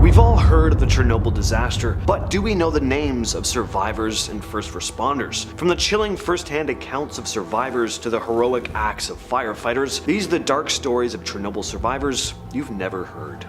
We've all heard of the Chernobyl disaster, but do we know the names of survivors and first responders? From the chilling first-hand accounts of survivors to the heroic acts of firefighters, these are the dark stories of Chernobyl survivors you've never heard.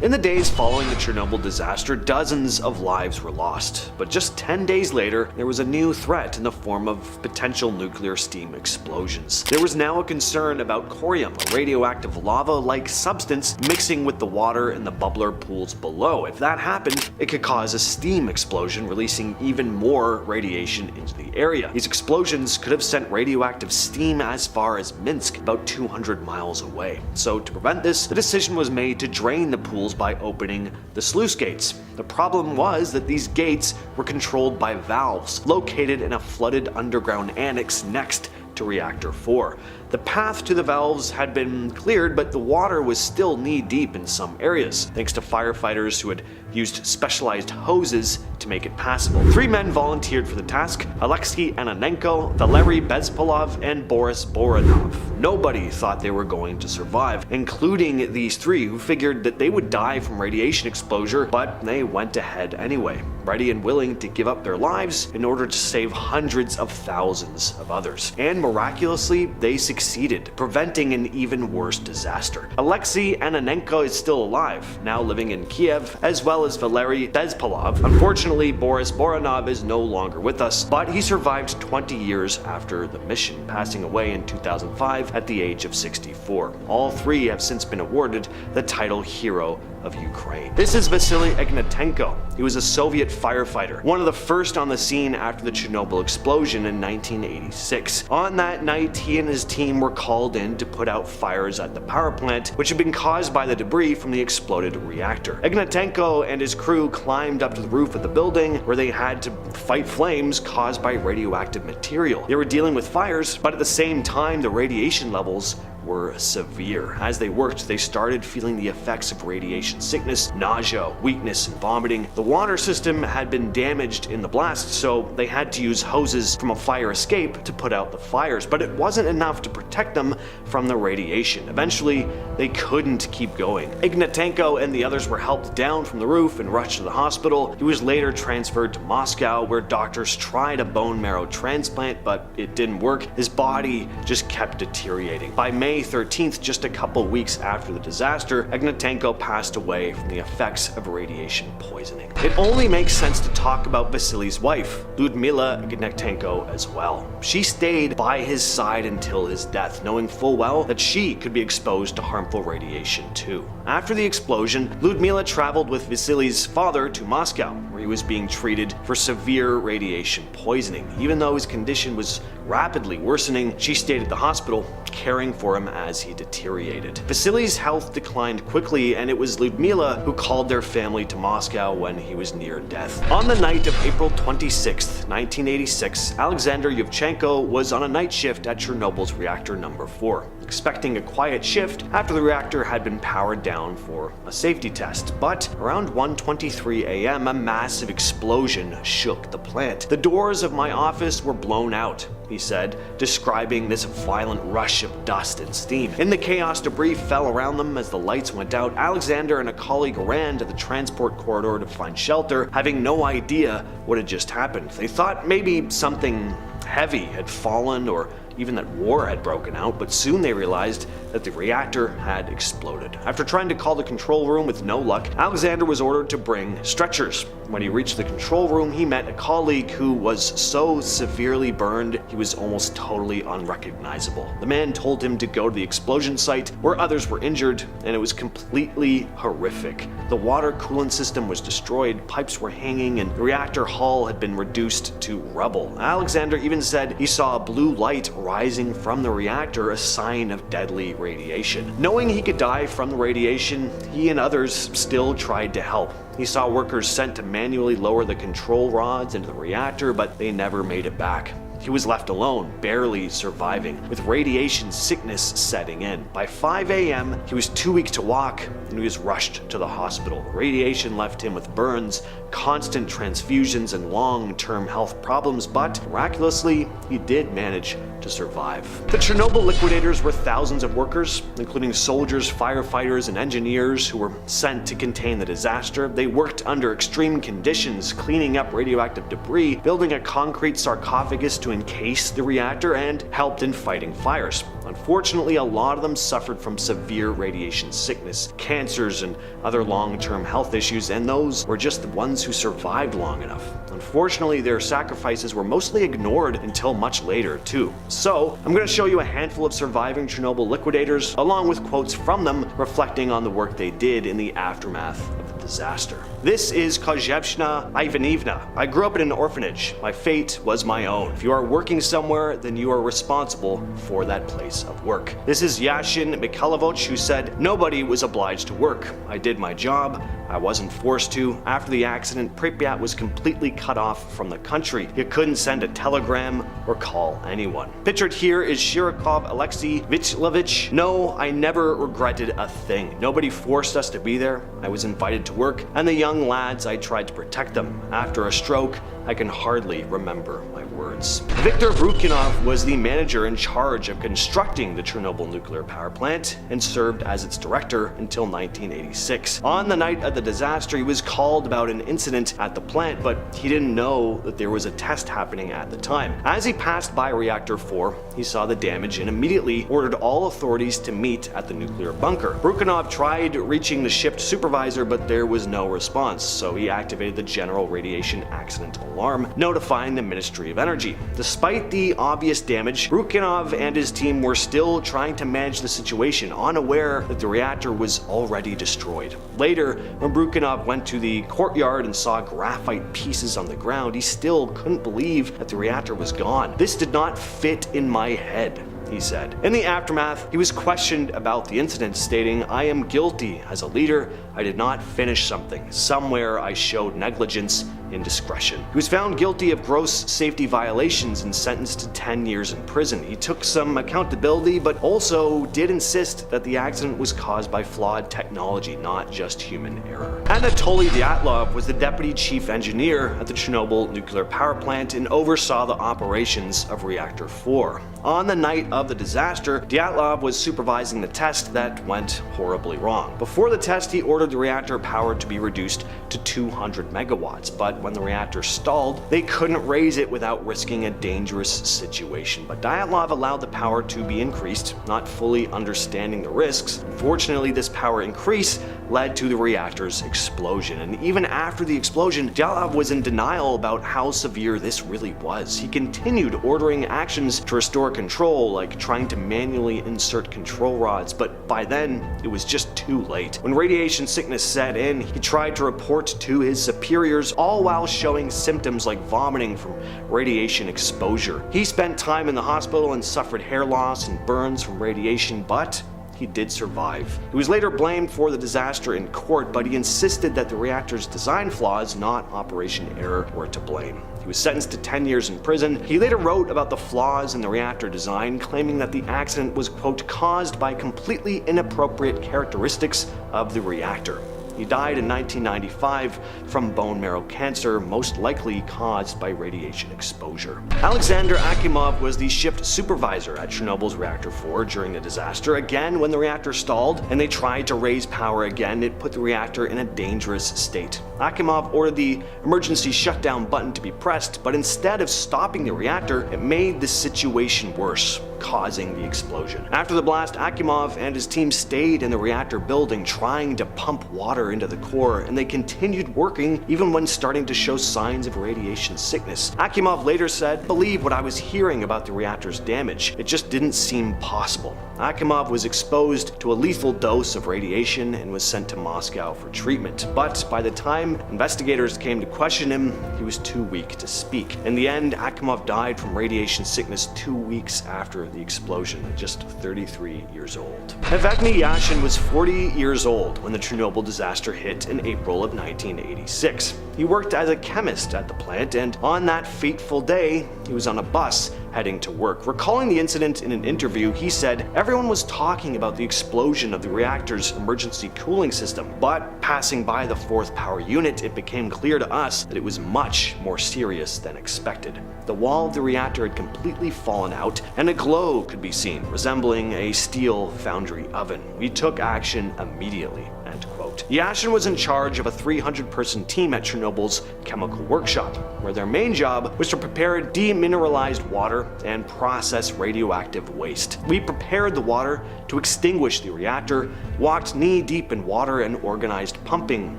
In the days following the Chernobyl disaster, dozens of lives were lost. But just 10 days later, there was a new threat in the form of potential nuclear steam explosions. There was now a concern about corium, a radioactive lava-like substance mixing with the water in the bubbler pools below. If that happened, it could cause a steam explosion, releasing even more radiation into the area. These explosions could have sent radioactive steam as far as Minsk, about 200 miles away. So to prevent this, the decision was made to drain the pools by opening the sluice gates. The problem was that these gates were controlled by valves located in a flooded underground annex next to Reactor 4. The path to the valves had been cleared, but the water was still knee-deep in some areas, thanks to firefighters who had used specialized hoses to make it passable. 3 men volunteered for the task: Alexei Ananenko, Valery Bezpolov, and Boris Boranov. Nobody thought they were going to survive, including these 3 who figured that they would die from radiation exposure, but they went ahead anyway, ready and willing to give up their lives in order to save hundreds of thousands of others. And miraculously, they succeeded, preventing an even worse disaster. Alexei Ananenko is still alive, now living in Kiev, as well as Valery Bezpolov. Unfortunately, Boris Boranov is no longer with us, but he survived 20 years after the mission, passing away in 2005 at the age of 64. All 3 have since been awarded the title Hero of Ukraine. This is Vasily Ignatenko. He was a Soviet firefighter, one of the first on the scene after the Chernobyl explosion in 1986. On that night, he and his team were called in to put out fires at the power plant, which had been caused by the debris from the exploded reactor. Ignatenko and his crew climbed up to the roof of the building, where they had to fight flames caused by radioactive material. They were dealing with fires, but at the same time, the radiation levels were severe. As they worked, they started feeling the effects of radiation sickness, nausea, weakness, and vomiting. The water system had been damaged in the blast, so they had to use hoses from a fire escape to put out the fires, but it wasn't enough to protect them from the radiation. Eventually, they couldn't keep going. Ignatenko and the others were helped down from the roof and rushed to the hospital. He was later transferred to Moscow, where doctors tried a bone marrow transplant, but it didn't work. His body just kept deteriorating. By May 13th, just a couple weeks after the disaster, Ignatenko passed away from the effects of radiation poisoning. It only makes sense to talk about Vasily's wife, Lyudmila Ignatenko, as well. She stayed by his side until his death, knowing full well that she could be exposed to harmful radiation too. After the explosion, Lyudmila traveled with Vasily's father to Moscow, where he was being treated for severe radiation poisoning. Even though his condition was rapidly worsening, she stayed at the hospital, caring for him as he deteriorated. Vasily's health declined quickly, and it was Lyudmila who called their family to Moscow when he was near death. On the night of April 26, 1986, Alexander Yevchenko was on a night shift at Chernobyl's reactor number 4, expecting a quiet shift after the reactor had been powered down for a safety test. But around 1:23 a.m., a massive explosion shook the plant. "The doors of my office were blown out," he said, describing this violent rush of dust and steam. In the chaos, debris fell around them as the lights went out. Alexander and a colleague ran to the transport corridor to find shelter, having no idea what had just happened. They thought maybe something heavy had fallen or even that war had broken out, but soon they realized that the reactor had exploded. After trying to call the control room with no luck, Alexander was ordered to bring stretchers. When he reached the control room, he met a colleague who was so severely burned he was almost totally unrecognizable. The man told him to go to the explosion site where others were injured, and it was completely horrific. The water coolant system was destroyed, pipes were hanging, and the reactor hull had been reduced to rubble. Alexander even said he saw a blue light rising from the reactor, a sign of deadly radiation. Knowing he could die from the radiation, he and others still tried to help. He saw workers sent to manually lower the control rods into the reactor, but they never made it back. He was left alone, barely surviving, with radiation sickness setting in. By 5 a.m., he was too weak to walk, and he was rushed to the hospital. Radiation left him with burns, constant transfusions, and long-term health problems, but miraculously, he did manage to survive. The Chernobyl liquidators were thousands of workers, including soldiers, firefighters, and engineers who were sent to contain the disaster. They worked under extreme conditions, cleaning up radioactive debris, building a concrete sarcophagus to encase the reactor, and helped in fighting fires. Unfortunately, a lot of them suffered from severe radiation sickness, cancers, and other long-term health issues, and those were just the ones who survived long enough. Unfortunately, their sacrifices were mostly ignored until much later, too. So, I'm going to show you a handful of surviving Chernobyl liquidators, along with quotes from them reflecting on the work they did in the aftermath of the disaster. This is Kozhevshna Ivanivna. I grew up in an orphanage. My fate was my own. If you are working somewhere, then you are responsible for that place of work. This is Yashin Mikhailovich, who said, "Nobody was obliged to work. I did my job. I wasn't forced to. After the accident, Pripyat was completely cut off from the country. You couldn't send a telegram or call anyone." Pictured here is Shirokov Alexei Vichlovich. "No, I never regretted a thing. Nobody forced us to be there. I was invited to work, and the young lads, I tried to protect them. After a stroke, I can hardly remember my words." Viktor Brukinov was the manager in charge of constructing the Chernobyl nuclear power plant and served as its director until 1986. On the night of the disaster, he was called about an incident at the plant, but he didn't know that there was a test happening at the time. As he passed by reactor 4, he saw the damage and immediately ordered all authorities to meet at the nuclear bunker. Brukinov tried reaching the shift supervisor, but there was no response, so he activated the general radiation accident alarm, notifying the Ministry of Energy. Despite the obvious damage, Brukinov and his team were still trying to manage the situation, unaware that the reactor was already destroyed. Later, when Brukinov went to the courtyard and saw graphite pieces on the ground, he still couldn't believe that the reactor was gone. "This did not fit in my head," he said. In the aftermath, he was questioned about the incident, stating, "I am guilty. As a leader, I did not finish something. Somewhere I showed negligence, indiscretion." He was found guilty of gross safety violations and sentenced to 10 years in prison. He took some accountability, but also did insist that the accident was caused by flawed technology, not just human error. Anatoly Dyatlov was the deputy chief engineer at the Chernobyl nuclear power plant and oversaw the operations of reactor 4. On the night of the disaster, Dyatlov was supervising the test that went horribly wrong. Before the test, he ordered the reactor power to be reduced to 200 megawatts, but when the reactor stalled, they couldn't raise it without risking a dangerous situation. But Dyatlov allowed the power to be increased, not fully understanding the risks. Unfortunately, this power increase led to the reactor's explosion, and even after the explosion, Dyatlov was in denial about how severe this really was. He continued ordering actions to restore control, like trying to manually insert control rods, but by then, it was just too late. When radiation sickness set in, he tried to report to his superiors, all while showing symptoms like vomiting from radiation exposure. He spent time in the hospital and suffered hair loss and burns from radiation, but he did survive. He was later blamed for the disaster in court, but he insisted that the reactor's design flaws, not operation error, were to blame. He was sentenced to 10 years in prison. He later wrote about the flaws in the reactor design, claiming that the accident was, quote, caused by completely inappropriate characteristics of the reactor. He died in 1995 from bone marrow cancer, most likely caused by radiation exposure. Alexander Akimov was the shift supervisor at Chernobyl's reactor 4 during the disaster. Again, when the reactor stalled and they tried to raise power again, it put the reactor in a dangerous state. Akimov ordered the emergency shutdown button to be pressed, but instead of stopping the reactor, it made the situation worse, causing the explosion. After the blast, Akimov and his team stayed in the reactor building trying to pump water into the core, and they continued working even when starting to show signs of radiation sickness. Akimov later said, "Believe what I was hearing about the reactor's damage. It just didn't seem possible." Akimov was exposed to a lethal dose of radiation and was sent to Moscow for treatment. But by the time investigators came to question him, he was too weak to speak. In the end, Akimov Yakimov died from radiation sickness 2 weeks after the explosion, at just 33 years old. Evgeny Yashin was 40 years old when the Chernobyl disaster hit in April of 1986. He worked as a chemist at the plant, and on that fateful day, he was on a bus heading to work. Recalling the incident in an interview, he said, "Everyone was talking about the explosion of the reactor's emergency cooling system, but passing by the fourth power unit, it became clear to us that it was much more serious than expected. The wall of the reactor had completely fallen out, and a glow could be seen, resembling a steel foundry oven. We took action immediately." End quote. Yashin was in charge of a 300-person team at Chernobyl's chemical workshop, where their main job was to prepare demineralized water and process radioactive waste. "We prepared the water to extinguish the reactor, walked knee-deep in water, and organized pumping.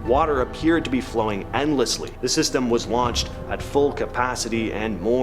Water appeared to be flowing endlessly. The system was launched at full capacity, and more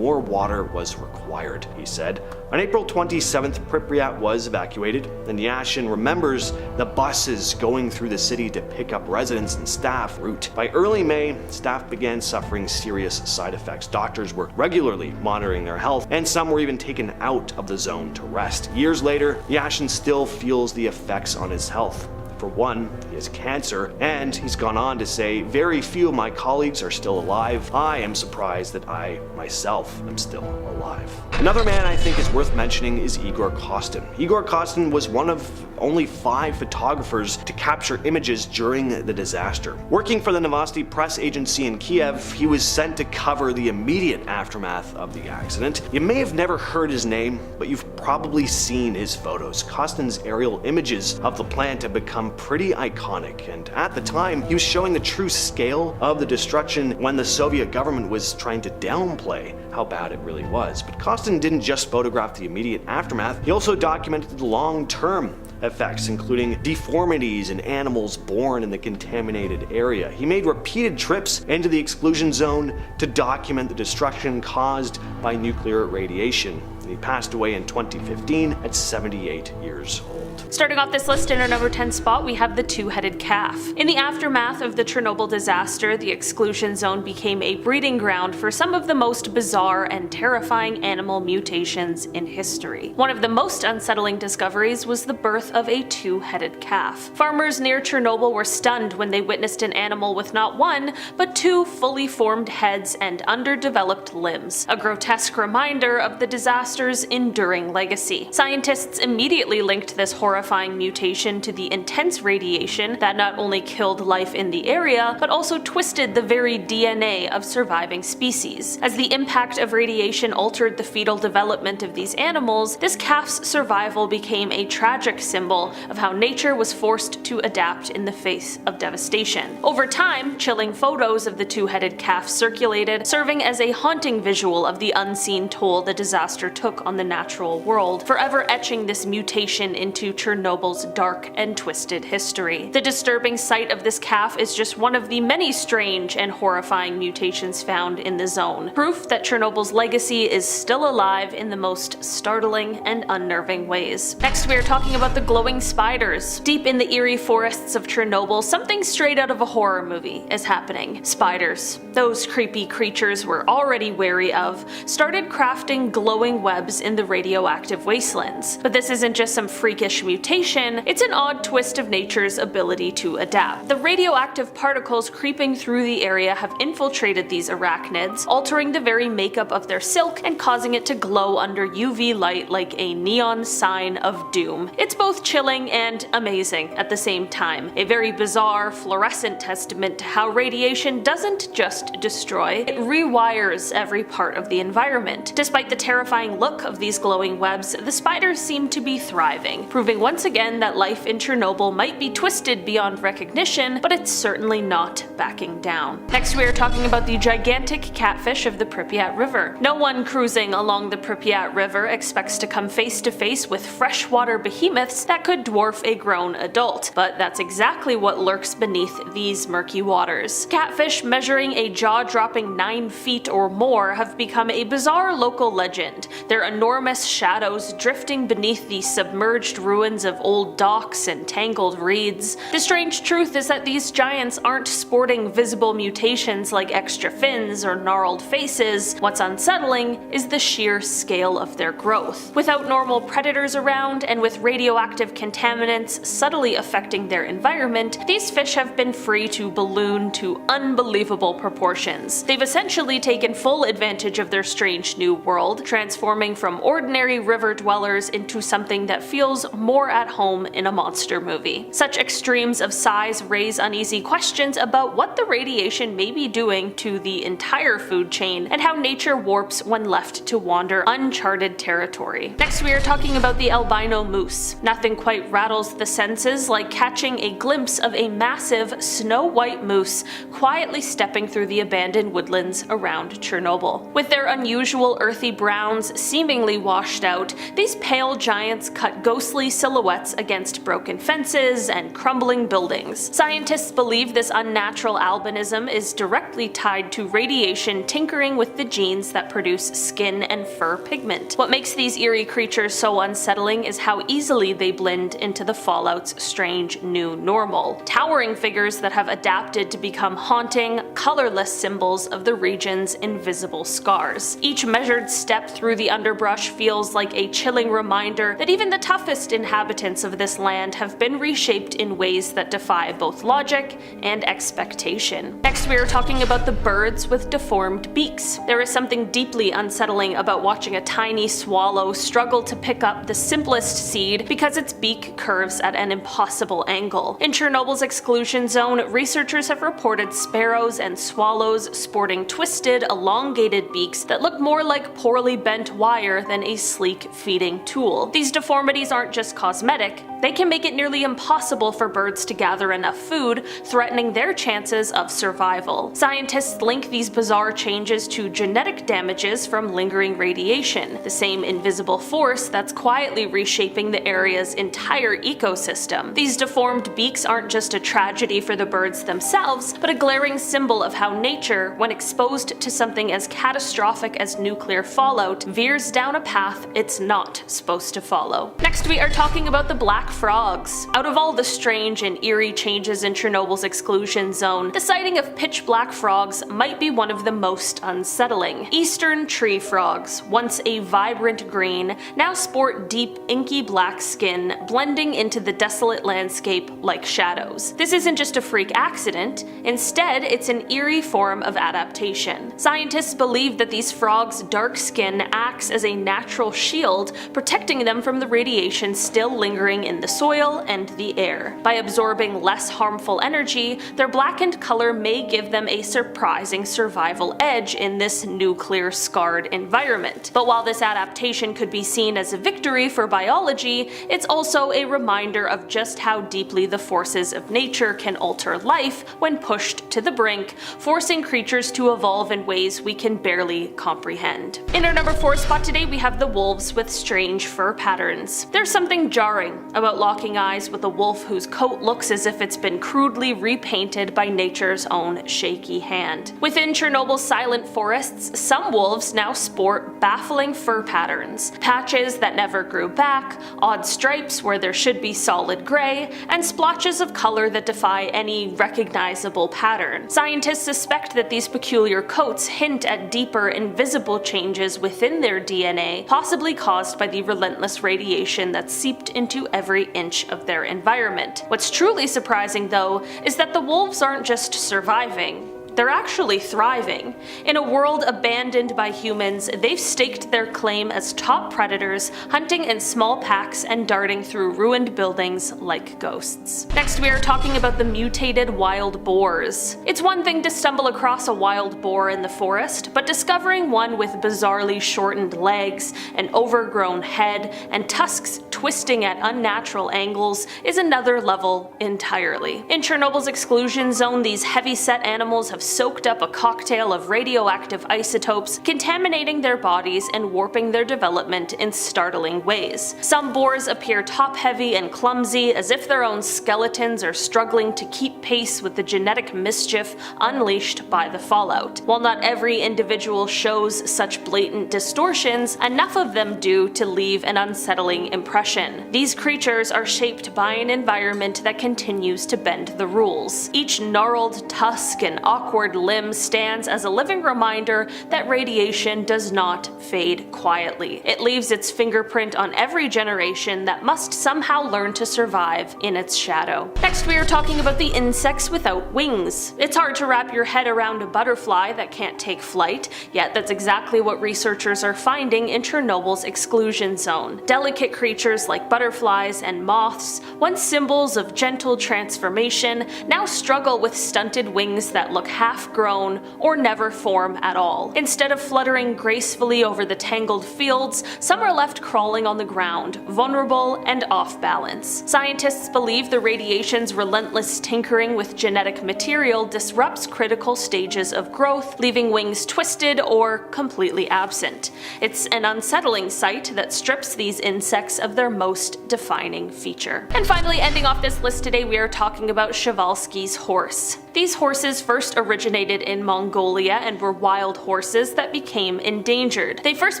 water was required," he said. On April 27th, Pripyat was evacuated, and Yashin remembers the buses going through the city to pick up residents and staff route. By early May, staff began suffering serious side effects. Doctors were regularly monitoring their health, and some were even taken out of the zone to rest. Years later, Yashin still feels the effects on his health. For one, he has cancer, and he's gone on to say, "Very few of my colleagues are still alive. I am surprised that I, myself, am still alive." Another man I think is worth mentioning is Igor Kostin. Igor Kostin was one of only 5 photographers to capture images during the disaster. Working for the Novosti press agency in Kiev, he was sent to cover the immediate aftermath of the accident. You may have never heard his name, but you've probably seen his photos. Kostin's aerial images of the plant have become pretty iconic, and at the time, he was showing the true scale of the destruction when the Soviet government was trying to downplay how bad it really was. But Kostin didn't just photograph the immediate aftermath, he also documented the long-term effects, including deformities in animals born in the contaminated area. He made repeated trips into the exclusion zone to document the destruction caused by nuclear radiation. And he passed away in 2015 at 78 years old. Starting off this list in our number 10 spot, we have the two-headed calf. In the aftermath of the Chernobyl disaster, the exclusion zone became a breeding ground for some of the most bizarre and terrifying animal mutations in history. One of the most unsettling discoveries was the birth of a two-headed calf. Farmers near Chernobyl were stunned when they witnessed an animal with not one, but 2 fully formed heads and underdeveloped limbs, a grotesque reminder of the disaster's enduring legacy. Scientists immediately linked this horrifying mutation to the intense radiation that not only killed life in the area, but also twisted the very DNA of surviving species. As the impact of radiation altered the fetal development of these animals, this calf's survival became a tragic symbol of how nature was forced to adapt in the face of devastation. Over time, chilling photos of the two-headed calf circulated, serving as a haunting visual of the unseen toll the disaster took on the natural world, forever etching this mutation into Chernobyl's dark and twisted history. The disturbing sight of this calf is just one of the many strange and horrifying mutations found in the zone, proof that Chernobyl's legacy is still alive in the most startling and unnerving ways. Next, we are talking about the glowing spiders. Deep in the eerie forests of Chernobyl, something straight out of a horror movie is happening. Spiders, those creepy creatures we're already wary of, started crafting glowing webs in the radioactive wastelands. But this isn't just some freakish mutation, it's an odd twist of nature's ability to adapt. The radioactive particles creeping through the area have infiltrated these arachnids, altering the very makeup of their silk and causing it to glow under UV light like a neon sign of doom. It's both chilling and amazing at the same time, a very bizarre, fluorescent testament to how radiation doesn't just destroy, it rewires every part of the environment. Despite the terrifying look of these glowing webs, the spiders seem to be thriving, proving once again that life in Chernobyl might be twisted beyond recognition, but it's certainly not backing down. Next, we are talking about the gigantic catfish of the Pripyat River. No one cruising along the Pripyat River expects to come face to face with freshwater behemoths that could dwarf a grown adult, but that's exactly what lurks beneath these murky waters. Catfish measuring a jaw-dropping 9 feet or more have become a bizarre local legend. Their their enormous shadows drifting beneath the submerged ruins of old docks and tangled reeds. The strange truth is that these giants aren't sporting visible mutations like extra fins or gnarled faces. What's unsettling is the sheer scale of their growth. Without normal predators around, and with radioactive contaminants subtly affecting their environment, these fish have been free to balloon to unbelievable proportions. They've essentially taken full advantage of their strange new world, transforming from ordinary river dwellers into something that feels more at home in a monster movie. Such extremes of size raise uneasy questions about what the radiation may be doing to the entire food chain and how nature warps when left to wander uncharted territory. Next, we are talking about the albino moose. Nothing quite rattles the senses like catching a glimpse of a massive snow-white moose quietly stepping through the abandoned woodlands around Chernobyl. With their unusual earthy browns seemingly washed out, these pale giants cut ghostly silhouettes against broken fences and crumbling buildings. Scientists believe this unnatural albinism is directly tied to radiation tinkering with the genes that produce skin and fur pigment. What makes these eerie creatures so unsettling is how easily they blend into the Fallout's strange new normal. Towering figures that have adapted to become haunting, colorless symbols of the region's invisible scars. Each measured step through the underbrush feels like a chilling reminder that even the toughest inhabitants of this land have been reshaped in ways that defy both logic and expectation. Next, we are talking about the birds with deformed beaks. There is something deeply unsettling about watching a tiny swallow struggle to pick up the simplest seed because its beak curves at an impossible angle. In Chernobyl's exclusion zone, researchers have reported sparrows and swallows sporting twisted, elongated beaks that look more like poorly bent wire than a sleek feeding tool. These deformities aren't just cosmetic, they can make it nearly impossible for birds to gather enough food, threatening their chances of survival. Scientists link these bizarre changes to genetic damages from lingering radiation, the same invisible force that's quietly reshaping the area's entire ecosystem. These deformed beaks aren't just a tragedy for the birds themselves, but a glaring symbol of how nature, when exposed to something as catastrophic as nuclear fallout, veers down a path it's not supposed to follow. Next, we are talking about the black frogs. Out of all the strange and eerie changes in Chernobyl's exclusion zone, the sighting of pitch black frogs might be one of the most unsettling. Eastern tree frogs, once a vibrant green, now sport deep inky black skin, blending into the desolate landscape like shadows. This isn't just a freak accident, instead it's an eerie form of adaptation. Scientists believe that these frogs' dark skin acts as a natural shield, protecting them from the radiation still lingering in the soil and the air. By absorbing less harmful energy, their blackened color may give them a surprising survival edge in this nuclear-scarred environment. But while this adaptation could be seen as a victory for biology, it's also a reminder of just how deeply the forces of nature can alter life when pushed to the brink, forcing creatures to evolve in ways we can barely comprehend. In our number 4 spot today, we have the wolves with strange fur patterns. There's something jarring about locking eyes with a wolf whose coat looks as if it's been crudely repainted by nature's own shaky hand. Within Chernobyl's silent forests, some wolves now sport baffling fur patterns, patches that never grew back, odd stripes where there should be solid gray, and splotches of color that defy any recognizable pattern. Scientists suspect that these peculiar coats hint at deeper, invisible changes within their DNA, possibly caused by the relentless radiation that seeped into every inch of their environment. What's truly surprising, though, is that the wolves aren't just surviving. They're actually thriving. In a world abandoned by humans, they've staked their claim as top predators, hunting in small packs and darting through ruined buildings like ghosts. Next, we are talking about the mutated wild boars. It's one thing to stumble across a wild boar in the forest, but discovering one with bizarrely shortened legs, an overgrown head, and tusks twisting at unnatural angles is another level entirely. In Chernobyl's exclusion zone, these heavy-set animals have soaked up a cocktail of radioactive isotopes, contaminating their bodies and warping their development in startling ways. Some boars appear top-heavy and clumsy, as if their own skeletons are struggling to keep pace with the genetic mischief unleashed by the fallout. While not every individual shows such blatant distortions, enough of them do to leave an unsettling impression. These creatures are shaped by an environment that continues to bend the rules. Each gnarled tusk and awkward limb stands as a living reminder that radiation does not fade quietly. It leaves its fingerprint on every generation that must somehow learn to survive in its shadow. Next, we are talking about the insects without wings. It's hard to wrap your head around a butterfly that can't take flight, yet that's exactly what researchers are finding in Chernobyl's exclusion zone. Delicate creatures like butterflies and moths, once symbols of gentle transformation, now struggle with stunted wings that look half-grown or never form at all. Instead of fluttering gracefully over the tangled fields, some are left crawling on the ground, vulnerable and off balance. Scientists believe the radiation's relentless tinkering with genetic material disrupts critical stages of growth, leaving wings twisted or completely absent. It's an unsettling sight that strips these insects of their most defining feature. And finally, ending off this list today, we are talking about Przewalski's horse. These horses first originated in Mongolia and were wild horses that became endangered. They first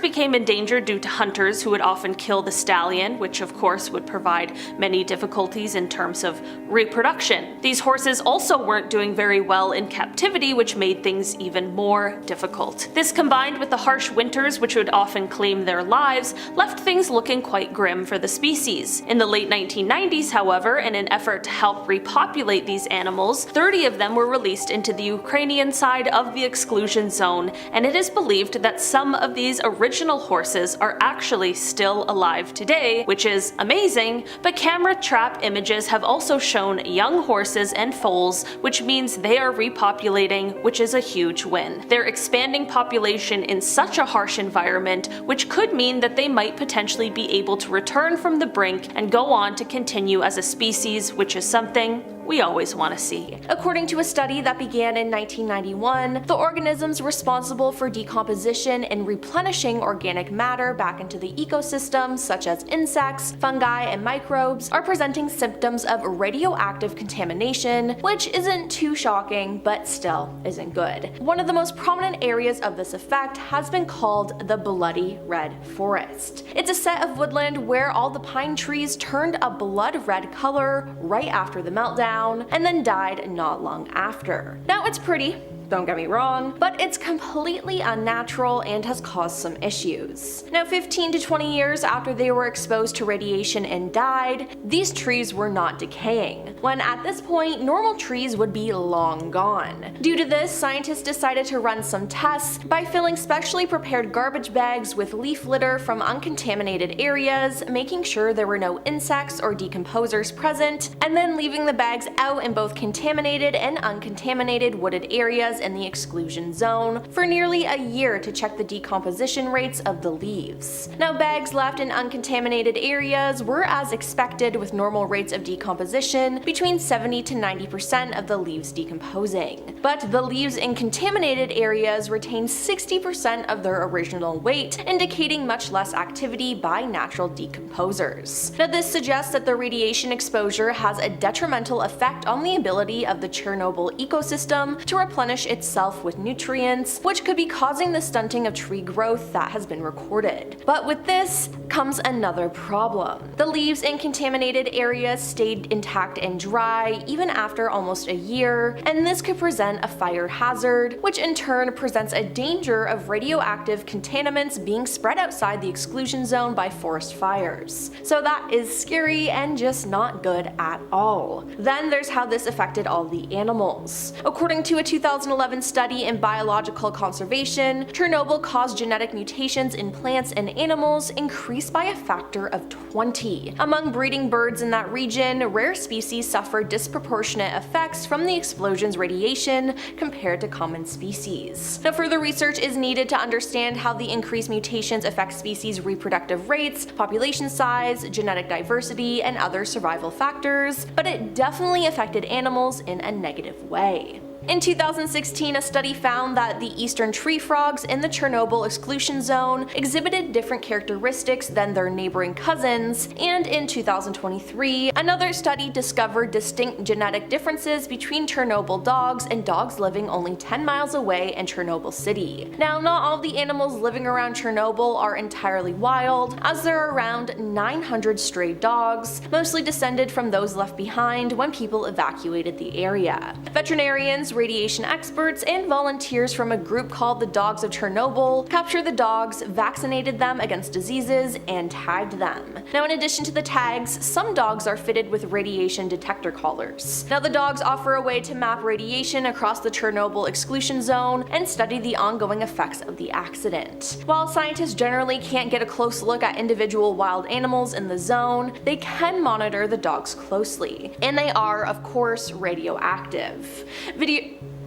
became endangered due to hunters who would often kill the stallion, which of course would provide many difficulties in terms of reproduction. These horses also weren't doing very well in captivity, which made things even more difficult. This, combined with the harsh winters which would often claim their lives, left things looking quite grim for the species. In the late 1990s, however, in an effort to help repopulate these animals, 30 of them were released into the Ukrainian side of the exclusion zone, and it is believed that some of these original horses are actually still alive today, which is amazing, but camera trap images have also shown young horses and foals, which means they are repopulating, which is a huge win. They're expanding population in such a harsh environment, which could mean that they might potentially be able to return from the brink and go on to continue as a species, which is something we always want to see. According to a study that began in 1991, the organisms responsible for decomposition and replenishing organic matter back into the ecosystem, such as insects, fungi, and microbes, are presenting symptoms of radioactive contamination, which isn't too shocking, but still isn't good. One of the most prominent areas of this effect has been called the Bloody Red Forest. It's a set of woodland where all the pine trees turned a blood red color right after the meltdown, and then died not long after. Now, it's pretty, don't get me wrong, but it's completely unnatural and has caused some issues. Now, 15 to 20 years after they were exposed to radiation and died, these trees were not decaying, when at this point, normal trees would be long gone. Due to this, scientists decided to run some tests by filling specially prepared garbage bags with leaf litter from uncontaminated areas, making sure there were no insects or decomposers present, and then leaving the bags out in both contaminated and uncontaminated wooded areas in the exclusion zone for nearly a year to check the decomposition rates of the leaves. Now, bags left in uncontaminated areas were as expected, with normal rates of decomposition between 70 to 90% of the leaves decomposing. But the leaves in contaminated areas retained 60% of their original weight, indicating much less activity by natural decomposers. Now, this suggests that the radiation exposure has a detrimental effect on the ability of the Chernobyl ecosystem to replenish itself with nutrients, which could be causing the stunting of tree growth that has been recorded. But with this comes another problem. The leaves in contaminated areas stayed intact and dry even after almost a year, and this could present a fire hazard, which in turn presents a danger of radioactive contaminants being spread outside the exclusion zone by forest fires. So that is scary and just not good at all. Then there's how this affected all the animals. According to a 2011 study in Biological Conservation, Chernobyl caused genetic mutations in plants and animals increased by a factor of 20. Among breeding birds in that region, rare species suffered disproportionate effects from the explosion's radiation compared to common species. Now, further research is needed to understand how the increased mutations affect species' reproductive rates, population size, genetic diversity, and other survival factors, but it definitely affected animals in a negative way. In 2016, a study found that the eastern tree frogs in the Chernobyl exclusion zone exhibited different characteristics than their neighboring cousins, and in 2023, another study discovered distinct genetic differences between Chernobyl dogs and dogs living only 10 miles away in Chernobyl City. Now, not all the animals living around Chernobyl are entirely wild, as there are around 900 stray dogs, mostly descended from those left behind when people evacuated the area. Veterinarians, radiation experts, and volunteers from a group called the Dogs of Chernobyl captured the dogs, vaccinated them against diseases, and tagged them. Now, in addition to the tags, some dogs are fitted with radiation detector collars. Now, the dogs offer a way to map radiation across the Chernobyl exclusion zone and study the ongoing effects of the accident. While scientists generally can't get a close look at individual wild animals in the zone, they can monitor the dogs closely, and they are, of course, radioactive.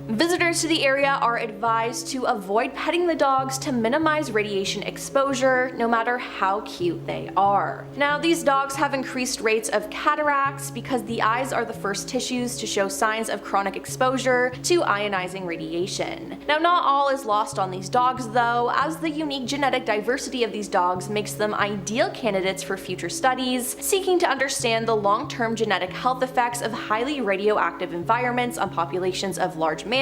Visitors to the area are advised to avoid petting the dogs to minimize radiation exposure, no matter how cute they are. Now, these dogs have increased rates of cataracts because the eyes are the first tissues to show signs of chronic exposure to ionizing radiation. Now, not all is lost on these dogs though, as the unique genetic diversity of these dogs makes them ideal candidates for future studies, seeking to understand the long-term genetic health effects of highly radioactive environments on populations of large mammals,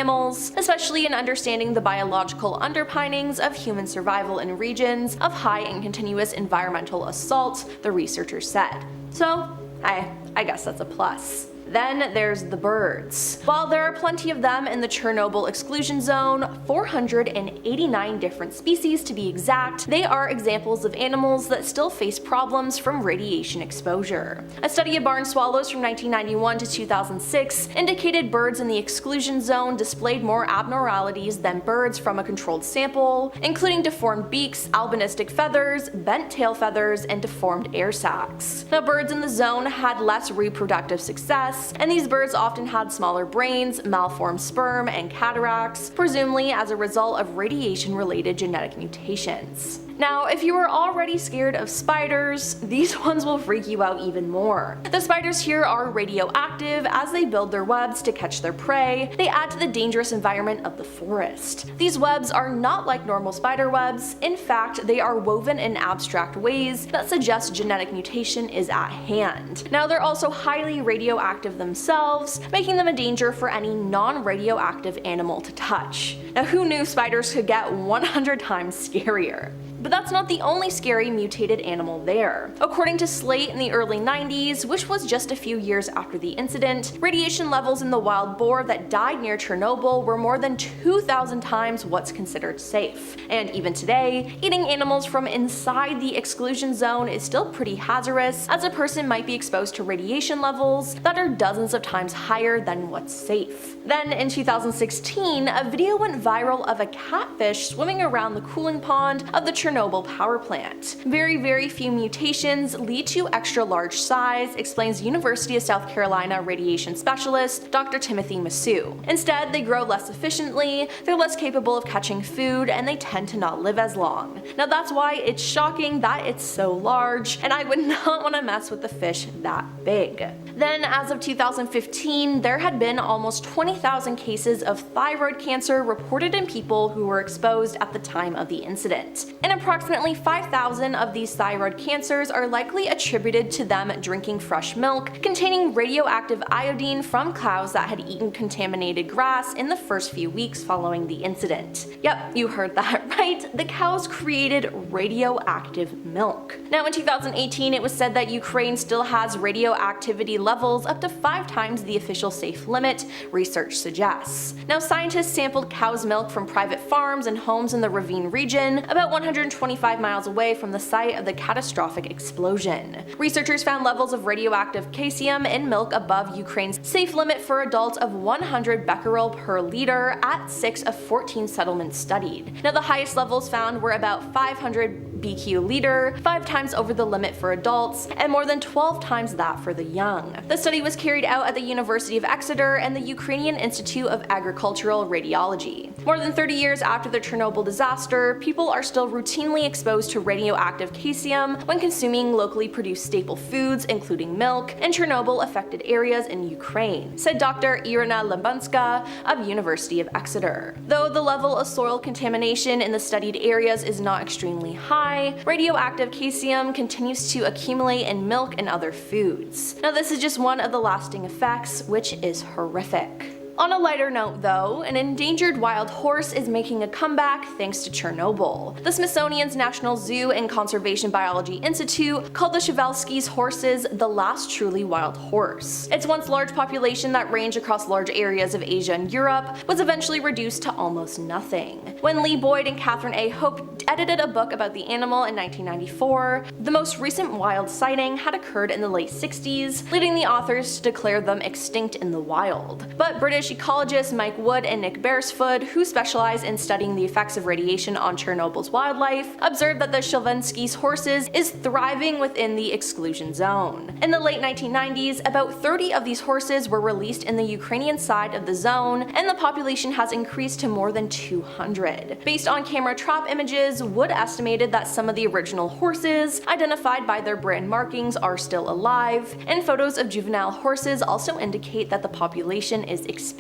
especially in understanding the biological underpinnings of human survival in regions of high and continuous environmental assault, the researchers said. So, I guess that's a plus. Then there's the birds. While there are plenty of them in the Chernobyl exclusion zone, 489 different species to be exact, they are examples of animals that still face problems from radiation exposure. A study of barn swallows from 1991 to 2006 indicated birds in the exclusion zone displayed more abnormalities than birds from a controlled sample, including deformed beaks, albinistic feathers, bent tail feathers, and deformed air sacs. Now, birds in the zone had less reproductive success, and these birds often had smaller brains, malformed sperm, and cataracts, presumably as a result of radiation-related genetic mutations. Now, if you are already scared of spiders, these ones will freak you out even more. The spiders here are radioactive as they build their webs to catch their prey. They add to the dangerous environment of the forest. These webs are not like normal spider webs. In fact, they are woven in abstract ways that suggest genetic mutation is at hand. Now, they're also highly radioactive themselves, making them a danger for any non-radioactive animal to touch. Now, who knew spiders could get 100 times scarier? But that's not the only scary mutated animal there. According to Slate in the early 90s, which was just a few years after the incident, radiation levels in the wild boar that died near Chernobyl were more than 2,000 times what's considered safe. And even today, eating animals from inside the exclusion zone is still pretty hazardous, as a person might be exposed to radiation levels that are dozens of times higher than what's safe. Then in 2016, a video went viral of a catfish swimming around the cooling pond of the Chernobyl power plant. Very few mutations lead to extra large size, explains University of South Carolina radiation specialist Dr. Timothy Masu. Instead, they grow less efficiently, they're less capable of catching food, and they tend to not live as long. Now, that's why it's shocking that it's so large, and I would not want to mess with the fish that big. Then, as of 2015, there had been almost 20,000 cases of thyroid cancer reported in people who were exposed at the time of the incident. And approximately 5,000 of these thyroid cancers are likely attributed to them drinking fresh milk containing radioactive iodine from cows that had eaten contaminated grass in the first few weeks following the incident. Yep, you heard that right. The cows created radioactive milk. Now, in 2018, it was said that Ukraine still has radioactivity levels up to 5 times the official safe limit, research suggests. Now, scientists sampled cow's milk from private farms and homes in the Ravine region, about 125 miles away from the site of the catastrophic explosion. Researchers found levels of radioactive caesium in milk above Ukraine's safe limit for adults of 100 becquerel per liter at 6 of 14 settlements studied. Now, the highest levels found were about 500 BQ-liter, 5 times over the limit for adults, and more than 12 times that for the young. The study was carried out at the University of Exeter and the Ukrainian Institute of Agricultural Radiology. More than 30 years after the Chernobyl disaster, people are still routinely exposed to radioactive caesium when consuming locally produced staple foods, including milk, in Chernobyl-affected areas in Ukraine, said Dr. Irina Lebunska of University of Exeter. Though the level of soil contamination in the studied areas is not extremely high, radioactive caesium continues to accumulate in milk and other foods. Now, this is just one of the lasting effects, which is horrific. On a lighter note though, an endangered wild horse is making a comeback thanks to Chernobyl. The Smithsonian's National Zoo and Conservation Biology Institute called the Przewalski's horses the last truly wild horse. Its once large population that ranged across large areas of Asia and Europe was eventually reduced to almost nothing. When Lee Boyd and Catherine A. Hope edited a book about the animal in 1994, the most recent wild sighting had occurred in the late 60s, leading the authors to declare them extinct in the wild. But British ecologists Mike Wood and Nick Beresford, who specialize in studying the effects of radiation on Chernobyl's wildlife, observed that the Przewalski's horses is thriving within the exclusion zone. In the late 1990s, about 30 of these horses were released in the Ukrainian side of the zone, and the population has increased to more than 200. Based on camera trap images, Wood estimated that some of the original horses, identified by their brand markings, are still alive, and photos of juvenile horses also indicate that the population is expanding.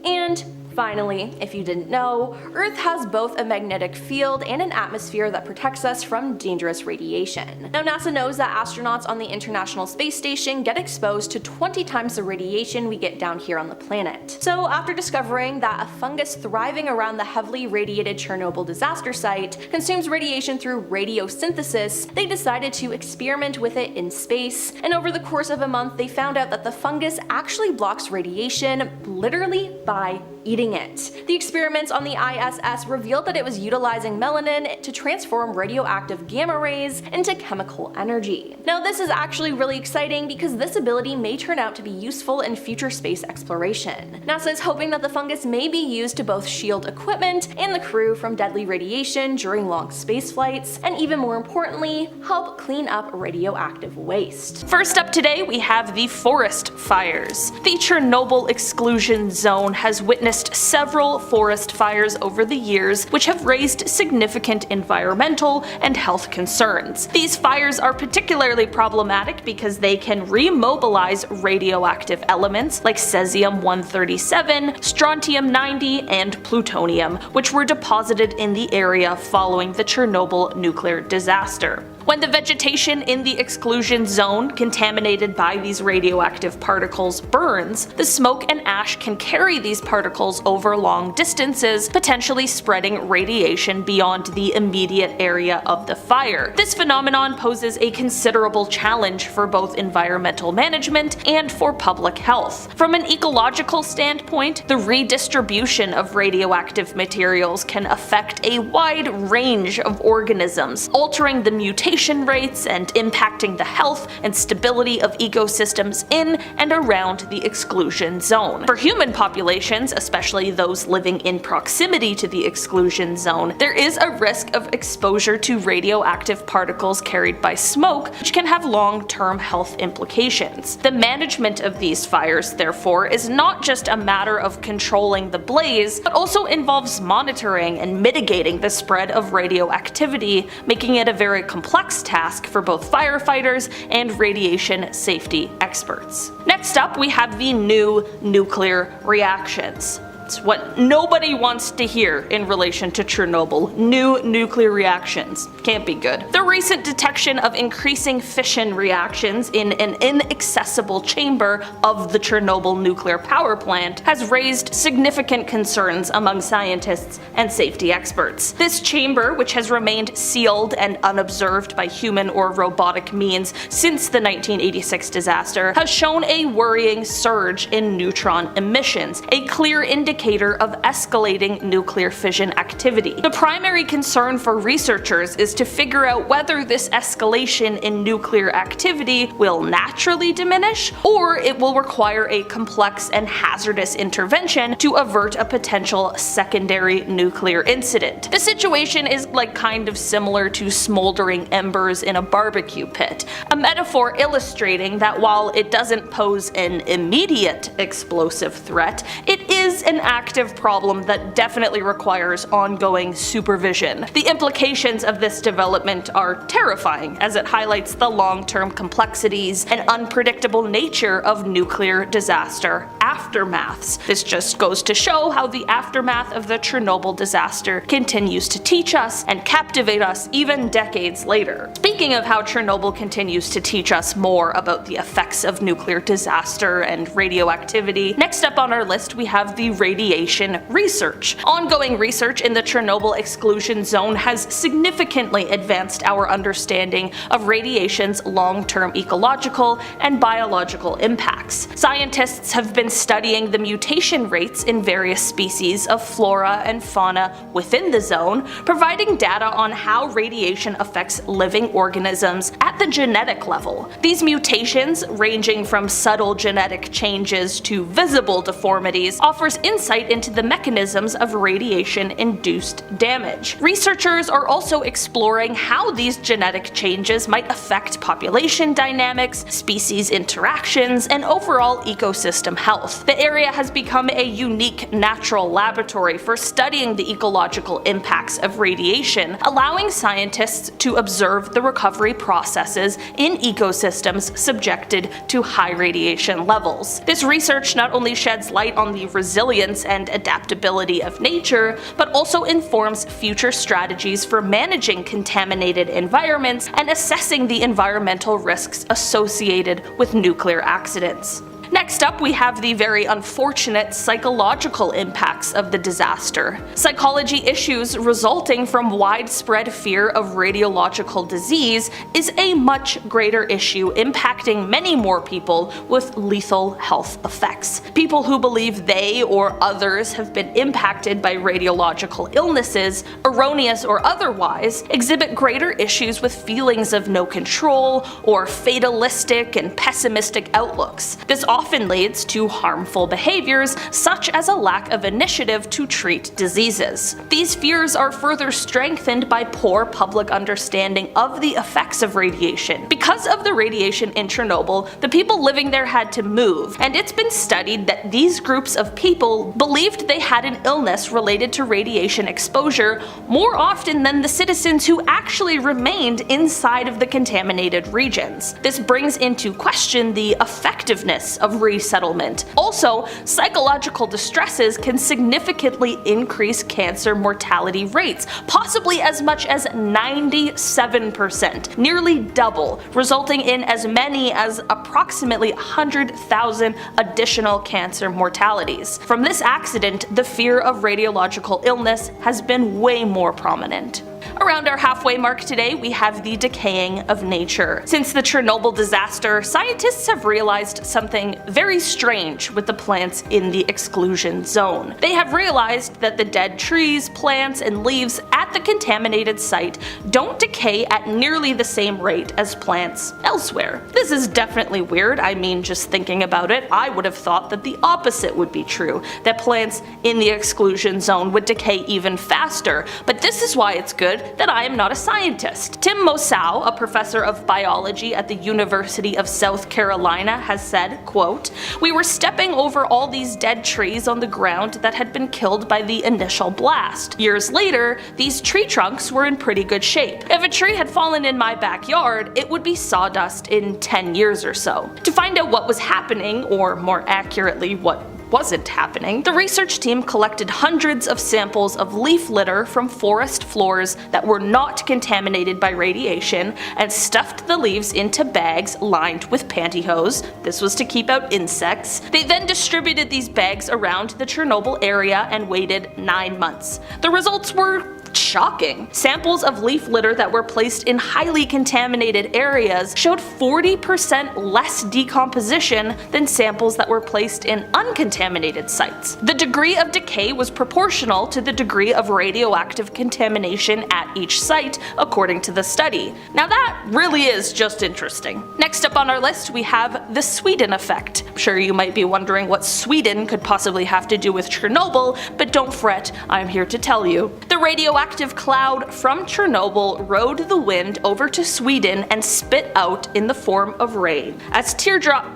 And finally, if you didn't know, Earth has both a magnetic field and an atmosphere that protects us from dangerous radiation. Now, NASA knows that astronauts on the International Space Station get exposed to 20 times the radiation we get down here on the planet. So after discovering that a fungus thriving around the heavily radiated Chernobyl disaster site consumes radiation through radiosynthesis, they decided to experiment with it in space, and over the course of a month they found out that the fungus actually blocks radiation literally by eating it. The experiments on the ISS revealed that it was utilizing melanin to transform radioactive gamma rays into chemical energy. Now, this is actually really exciting because this ability may turn out to be useful in future space exploration. NASA is hoping that the fungus may be used to both shield equipment and the crew from deadly radiation during long space flights, and even more importantly, help clean up radioactive waste. First up today, we have the forest fires. The Chernobyl exclusion zone has witnessed several forest fires over the years, which have raised significant environmental and health concerns. These fires are particularly problematic because they can remobilize radioactive elements like cesium-137, strontium-90, and plutonium, which were deposited in the area following the Chernobyl nuclear disaster. When the vegetation in the exclusion zone contaminated by these radioactive particles burns, the smoke and ash can carry these particles over long distances, potentially spreading radiation beyond the immediate area of the fire. This phenomenon poses a considerable challenge for both environmental management and for public health. From an ecological standpoint, the redistribution of radioactive materials can affect a wide range of organisms, altering the mutation rates and impacting the health and stability of ecosystems in and around the exclusion zone. For human populations, especially those living in proximity to the exclusion zone, there is a risk of exposure to radioactive particles carried by smoke, which can have long-term health implications. The management of these fires, therefore, is not just a matter of controlling the blaze, but also involves monitoring and mitigating the spread of radioactivity, making it a very complex task for both firefighters and radiation safety experts. Next up, we have the new nuclear reactions. It's what nobody wants to hear in relation to Chernobyl. New nuclear reactions. Can't be good. The recent detection of increasing fission reactions in an inaccessible chamber of the Chernobyl nuclear power plant has raised significant concerns among scientists and safety experts. This chamber, which has remained sealed and unobserved by human or robotic means since the 1986 disaster, has shown a worrying surge in neutron emissions, a clear indication indicator of escalating nuclear fission activity. The primary concern for researchers is to figure out whether this escalation in nuclear activity will naturally diminish, or it will require a complex and hazardous intervention to avert a potential secondary nuclear incident. The situation is kind of similar to smoldering embers in a barbecue pit, a metaphor illustrating that while it doesn't pose an immediate explosive threat, it is an active problem that definitely requires ongoing supervision. The implications of this development are terrifying, as it highlights the long-term complexities and unpredictable nature of nuclear disaster aftermaths. This just goes to show how the aftermath of the Chernobyl disaster continues to teach us and captivate us even decades later. Speaking of how Chernobyl continues to teach us more about the effects of nuclear disaster and radioactivity, next up on our list we have the radiation research. Ongoing research in the Chernobyl exclusion zone has significantly advanced our understanding of radiation's long-term ecological and biological impacts. Scientists have been studying the mutation rates in various species of flora and fauna within the zone, providing data on how radiation affects living organisms at the genetic level. These mutations, ranging from subtle genetic changes to visible deformities, offers insight into the mechanisms of radiation-induced damage. Researchers are also exploring how these genetic changes might affect population dynamics, species interactions, and overall ecosystem health. The area has become a unique natural laboratory for studying the ecological impacts of radiation, allowing scientists to observe the recovery processes in ecosystems subjected to high radiation levels. This research not only sheds light on the resilience and adaptability of nature, but also informs future strategies for managing contaminated environments and assessing the environmental risks associated with nuclear accidents. Next up, we have the very unfortunate psychological impacts of the disaster. Psychology issues resulting from widespread fear of radiological disease is a much greater issue, impacting many more people with lethal health effects. People who believe they or others have been impacted by radiological illnesses, erroneous or otherwise, exhibit greater issues with feelings of no control or fatalistic and pessimistic outlooks. This often leads to harmful behaviors, such as a lack of initiative to treat diseases. These fears are further strengthened by poor public understanding of the effects of radiation. Because of the radiation in Chernobyl, the people living there had to move, and it's been studied that these groups of people believed they had an illness related to radiation exposure more often than the citizens who actually remained inside of the contaminated regions. This brings into question the effectiveness of resettlement. Also, psychological distresses can significantly increase cancer mortality rates, possibly as much as 97%, nearly double, resulting in as many as approximately 100,000 additional cancer mortalities. From this accident, the fear of radiological illness has been way more prominent. Around our halfway mark today, we have the decaying of nature. Since the Chernobyl disaster, scientists have realized something very strange with the plants in the exclusion zone. They have realized that the dead trees, plants, and leaves at the contaminated site don't decay at nearly the same rate as plants elsewhere. This is definitely weird. I mean, just thinking about it, I would have thought that the opposite would be true, that plants in the exclusion zone would decay even faster, but this is why it's good that I am not a scientist. Tim Mosow, a professor of biology at the University of South Carolina, has said, quote, "We were stepping over all these dead trees on the ground that had been killed by the initial blast. Years later, these tree trunks were in pretty good shape. If a tree had fallen in my backyard, it would be sawdust in 10 years or so." To find out what was happening, or more accurately, what wasn't happening, the research team collected hundreds of samples of leaf litter from forest floors that were not contaminated by radiation and stuffed the leaves into bags lined with pantyhose. This was to keep out insects. They then distributed these bags around the Chernobyl area and waited 9 months. The results were shocking. Samples of leaf litter that were placed in highly contaminated areas showed 40% less decomposition than samples that were placed in uncontaminated sites. The degree of decay was proportional to the degree of radioactive contamination at each site, according to the study. Now that really is just interesting. Next up on our list, we have the Sweden effect. I'm sure you might be wondering what Sweden could possibly have to do with Chernobyl, but don't fret, I'm here to tell you. The radioactive cloud from Chernobyl rode the wind over to Sweden and spit out in the form of rain. As teardrops?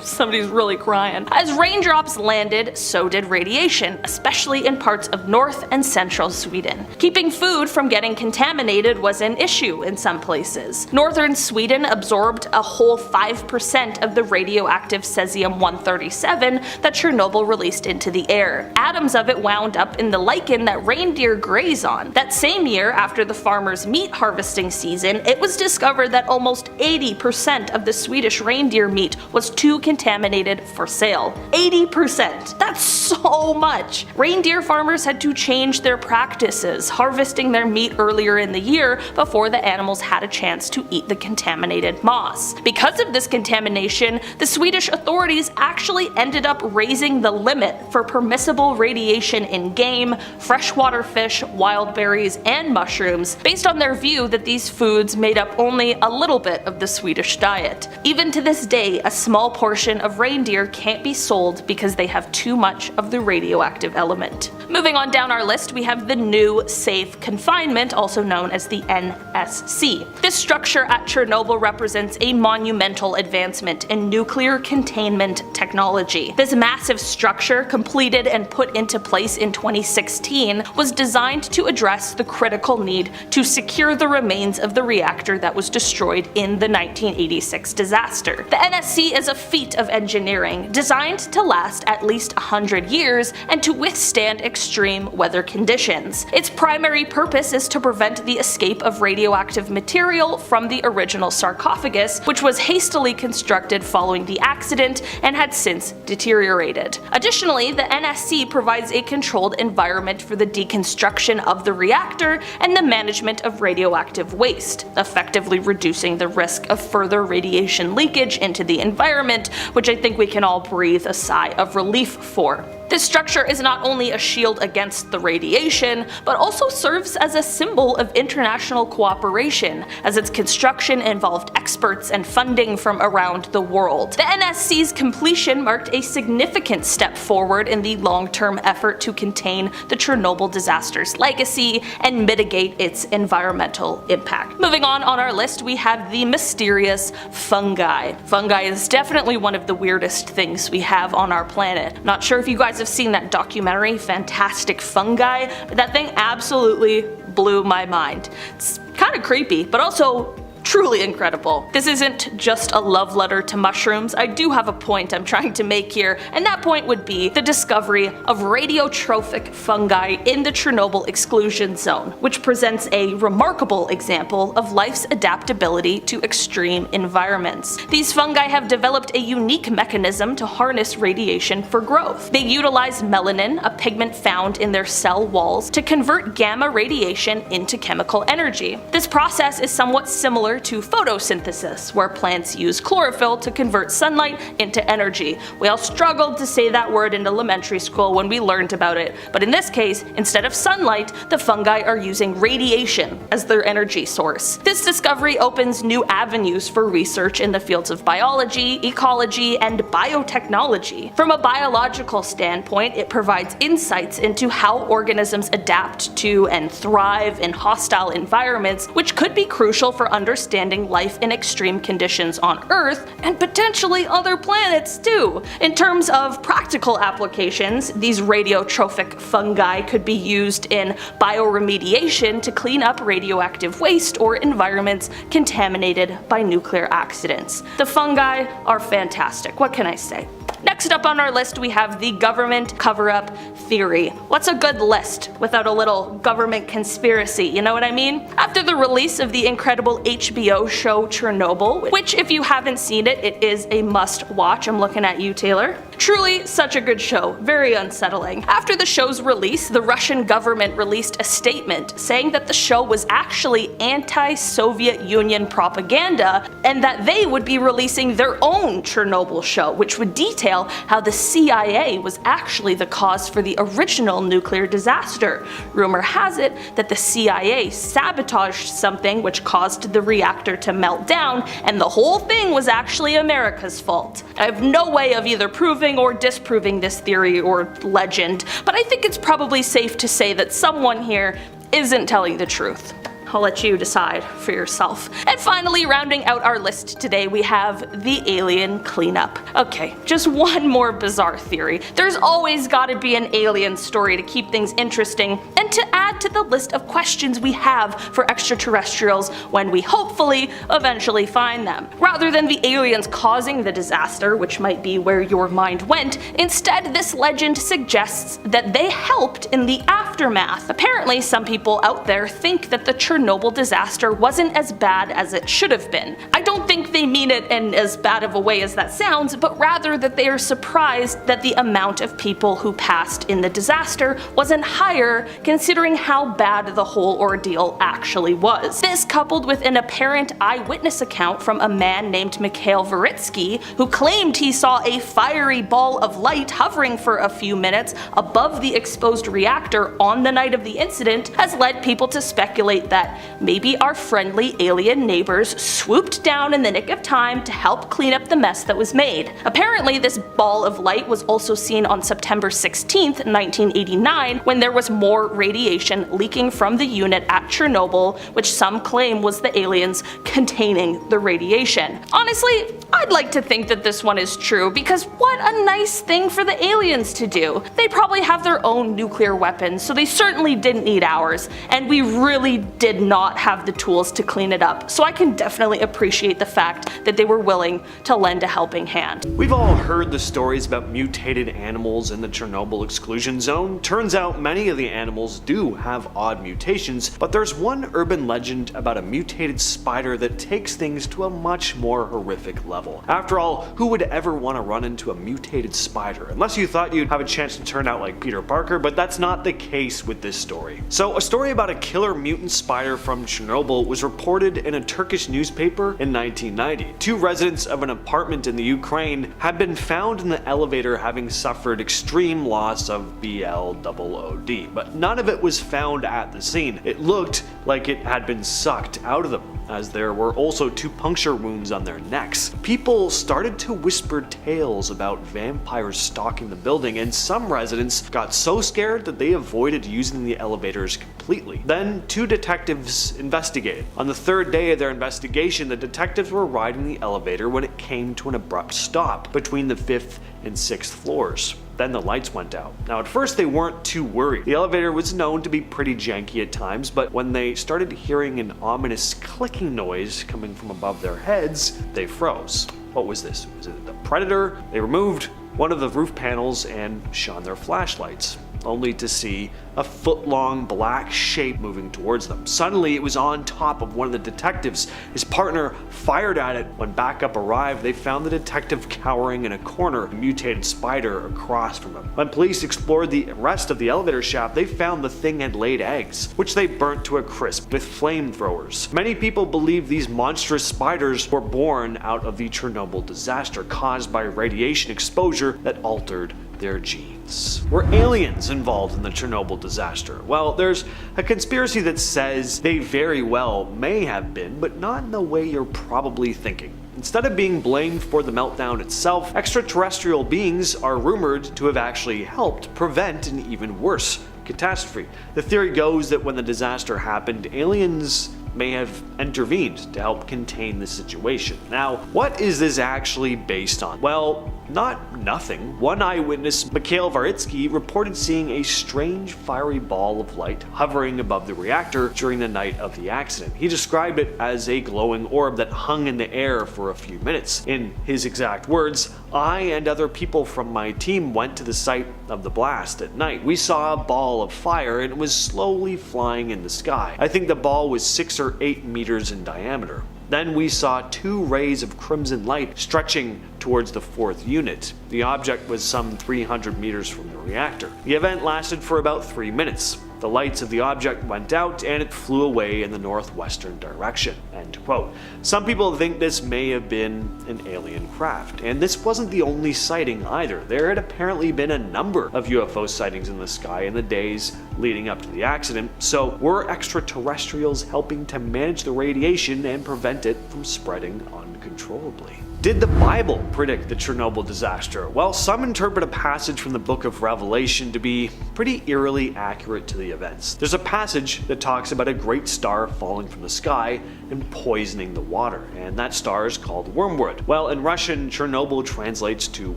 Somebody's really crying. As raindrops landed, so did radiation, especially in parts of north and central Sweden. Keeping food from getting contaminated was an issue in some places. Northern Sweden absorbed a whole 5% of the radioactive cesium-137 that Chernobyl released into the air. Atoms of it wound up in the lichen that reindeer graze on. That same year, after the farmers' meat harvesting season, it was discovered that almost 80% of the Swedish reindeer meat was too contaminated for sale. 80%! That's so much! Reindeer farmers had to change their practices, harvesting their meat earlier in the year before the animals had a chance to eat the contaminated moss. Because of this contamination, the Swedish authorities actually ended up raising the limit for permissible radiation in game, freshwater fish, wild berries, and mushrooms, based on their view that these foods made up only a little bit of the Swedish diet. Even to this day, a small portion of reindeer can't be sold because they have too much of the radioactive element. Moving on down our list, we have the new safe confinement, also known as the NSC. This structure at Chernobyl represents a monumental advancement in nuclear containment technology. This massive structure, completed and put into place in 2016, was designed to address the critical need to secure the remains of the reactor that was destroyed in the 1986 disaster. The NSC is a feat of engineering, designed to last at least 100 years and to withstand extreme weather conditions. Its primary purpose is to prevent the escape of radioactive material from the original sarcophagus, which was hastily constructed following the accident and had since deteriorated. Additionally, the NSC provides a controlled environment for the deconstruction of the reactor and the management of radioactive waste, effectively reducing the risk of further radiation leakage into the environment, which I think we can all breathe a sigh of relief for. This structure is not only a shield against the radiation, but also serves as a symbol of international cooperation, as its construction involved experts and funding from around the world. The NSC's completion marked a significant step forward in the long-term effort to contain the Chernobyl disaster's legacy and mitigate its environmental impact. Moving on our list, we have the mysterious fungi. Fungi is definitely one of the weirdest things we have on our planet. Not sure if you guys have seen that documentary, Fantastic Fungi, but that thing absolutely blew my mind. It's kind of creepy, but also truly incredible. This isn't just a love letter to mushrooms. I do have a point I'm trying to make here, and that point would be the discovery of radiotrophic fungi in the Chernobyl exclusion zone, which presents a remarkable example of life's adaptability to extreme environments. These fungi have developed a unique mechanism to harness radiation for growth. They utilize melanin, a pigment found in their cell walls, to convert gamma radiation into chemical energy. This process is somewhat similar to photosynthesis, where plants use chlorophyll to convert sunlight into energy. We all struggled to say that word in elementary school when we learned about it, but in this case, instead of sunlight, the fungi are using radiation as their energy source. This discovery opens new avenues for research in the fields of biology, ecology, and biotechnology. From a biological standpoint, it provides insights into how organisms adapt to and thrive in hostile environments, which could be crucial for understanding life in extreme conditions on Earth, and potentially other planets too. In terms of practical applications, these radiotrophic fungi could be used in bioremediation to clean up radioactive waste or environments contaminated by nuclear accidents. The fungi are fantastic, what can I say? Next up on our list, we have the government cover-up theory. What's a good list without a little government conspiracy, you know what I mean? After the release of the incredible HBO show Chernobyl, which if you haven't seen it, it is a must-watch. I'm looking at you, Taylor. Truly, such a good show, very unsettling. After the show's release, the Russian government released a statement saying that the show was actually anti-Soviet Union propaganda and that they would be releasing their own Chernobyl show, which would detail how the CIA was actually the cause for the original nuclear disaster. Rumor has it that the CIA sabotaged something which caused the reactor to melt down, and the whole thing was actually America's fault. I have no way of either proving or disproving this theory or legend, but I think it's probably safe to say that someone here isn't telling the truth. I'll let you decide for yourself. And finally, rounding out our list today, we have the alien cleanup. Okay, just one more bizarre theory. There's always gotta be an alien story to keep things interesting and to add to the list of questions we have for extraterrestrials when we hopefully eventually find them. Rather than the aliens causing the disaster, which might be where your mind went, instead this legend suggests that they helped in the aftermath. Apparently, some people out there think that the Chernobyl disaster wasn't as bad as it should have been. I don't think they mean it in as bad of a way as that sounds, but rather that they are surprised that the amount of people who passed in the disaster wasn't higher considering how bad the whole ordeal actually was. This, coupled with an apparent eyewitness account from a man named Mikhail Varitsky, who claimed he saw a fiery ball of light hovering for a few minutes above the exposed reactor on the night of the incident, has led people to speculate that maybe our friendly alien neighbors swooped down in the nick of time to help clean up the mess that was made. Apparently, this ball of light was also seen on September 16th, 1989, when there was more radiation leaking from the unit at Chernobyl, which some claim was the aliens containing the radiation. Honestly, I'd like to think that this one is true, because what a nice thing for the aliens to do. They probably have their own nuclear weapons, so they certainly didn't need ours, and we really did not have the tools to clean it up, so I can definitely appreciate the fact that they were willing to lend a helping hand. We've all heard the stories about mutated animals in the Chernobyl exclusion zone. Turns out many of the animals do have odd mutations, but there's one urban legend about a mutated spider that takes things to a much more horrific level. After all, who would ever want to run into a mutated spider? Unless you thought you'd have a chance to turn out like Peter Parker, but that's not the case with this story. So, a story about a killer mutant spider from Chernobyl was reported in a Turkish newspaper in 1990. Two residents of an apartment in the Ukraine had been found in the elevator having suffered extreme loss of BLOOD, but none of it was found at the scene. It looked like it had been sucked out of them, as there were also 2 puncture wounds on their necks. People started to whisper tales about vampires stalking the building, and some residents got so scared that they avoided using the elevators completely. Then 2 detectives investigated. On the 3rd day of their investigation, the detectives were riding the elevator when it came to an abrupt stop between the 5th and 6th floors. Then the lights went out. Now at first they weren't too worried. The elevator was known to be pretty janky at times, but when they started hearing an ominous clicking noise coming from above their heads, they froze. What was this? Was it the predator? They removed one of the roof panels and shone their flashlights, only to see a foot-long black shape moving towards them. Suddenly, it was on top of one of the detectives. His partner fired at it. When backup arrived, they found the detective cowering in a corner, a mutated spider across from him. When police explored the rest of the elevator shaft, they found the thing had laid eggs, which they burnt to a crisp with flamethrowers. Many people believe these monstrous spiders were born out of the Chernobyl disaster caused by radiation exposure that altered their genes. Were aliens involved in the Chernobyl disaster? Well, there's a conspiracy that says they very well may have been, but not in the way you're probably thinking. Instead of being blamed for the meltdown itself, extraterrestrial beings are rumored to have actually helped prevent an even worse catastrophe. The theory goes that when the disaster happened, aliens may have intervened to help contain the situation. Now, what is this actually based on? Well, nothing. One eyewitness, Mikhail Varitsky, reported seeing a strange fiery ball of light hovering above the reactor during the night of the accident. He described it as a glowing orb that hung in the air for a few minutes. In his exact words, "I and other people from my team went to the site of the blast at night. We saw a ball of fire and it was slowly flying in the sky. I think the ball was 6 or 8 meters in diameter. Then we saw 2 rays of crimson light stretching towards the 4th unit. The object was some 300 meters from the reactor. The event lasted for about 3 minutes. The lights of the object went out and it flew away in the northwestern direction." End quote. Some people think this may have been an alien craft, and this wasn't the only sighting either. There had apparently been a number of UFO sightings in the sky in the days leading up to the accident, so were extraterrestrials helping to manage the radiation and prevent it from spreading uncontrollably? Did the Bible predict the Chernobyl disaster? Well, some interpret a passage from the book of Revelation to be pretty eerily accurate to the events. There's a passage that talks about a great star falling from the sky and poisoning the water, and that star is called wormwood. Well, in Russian, Chernobyl translates to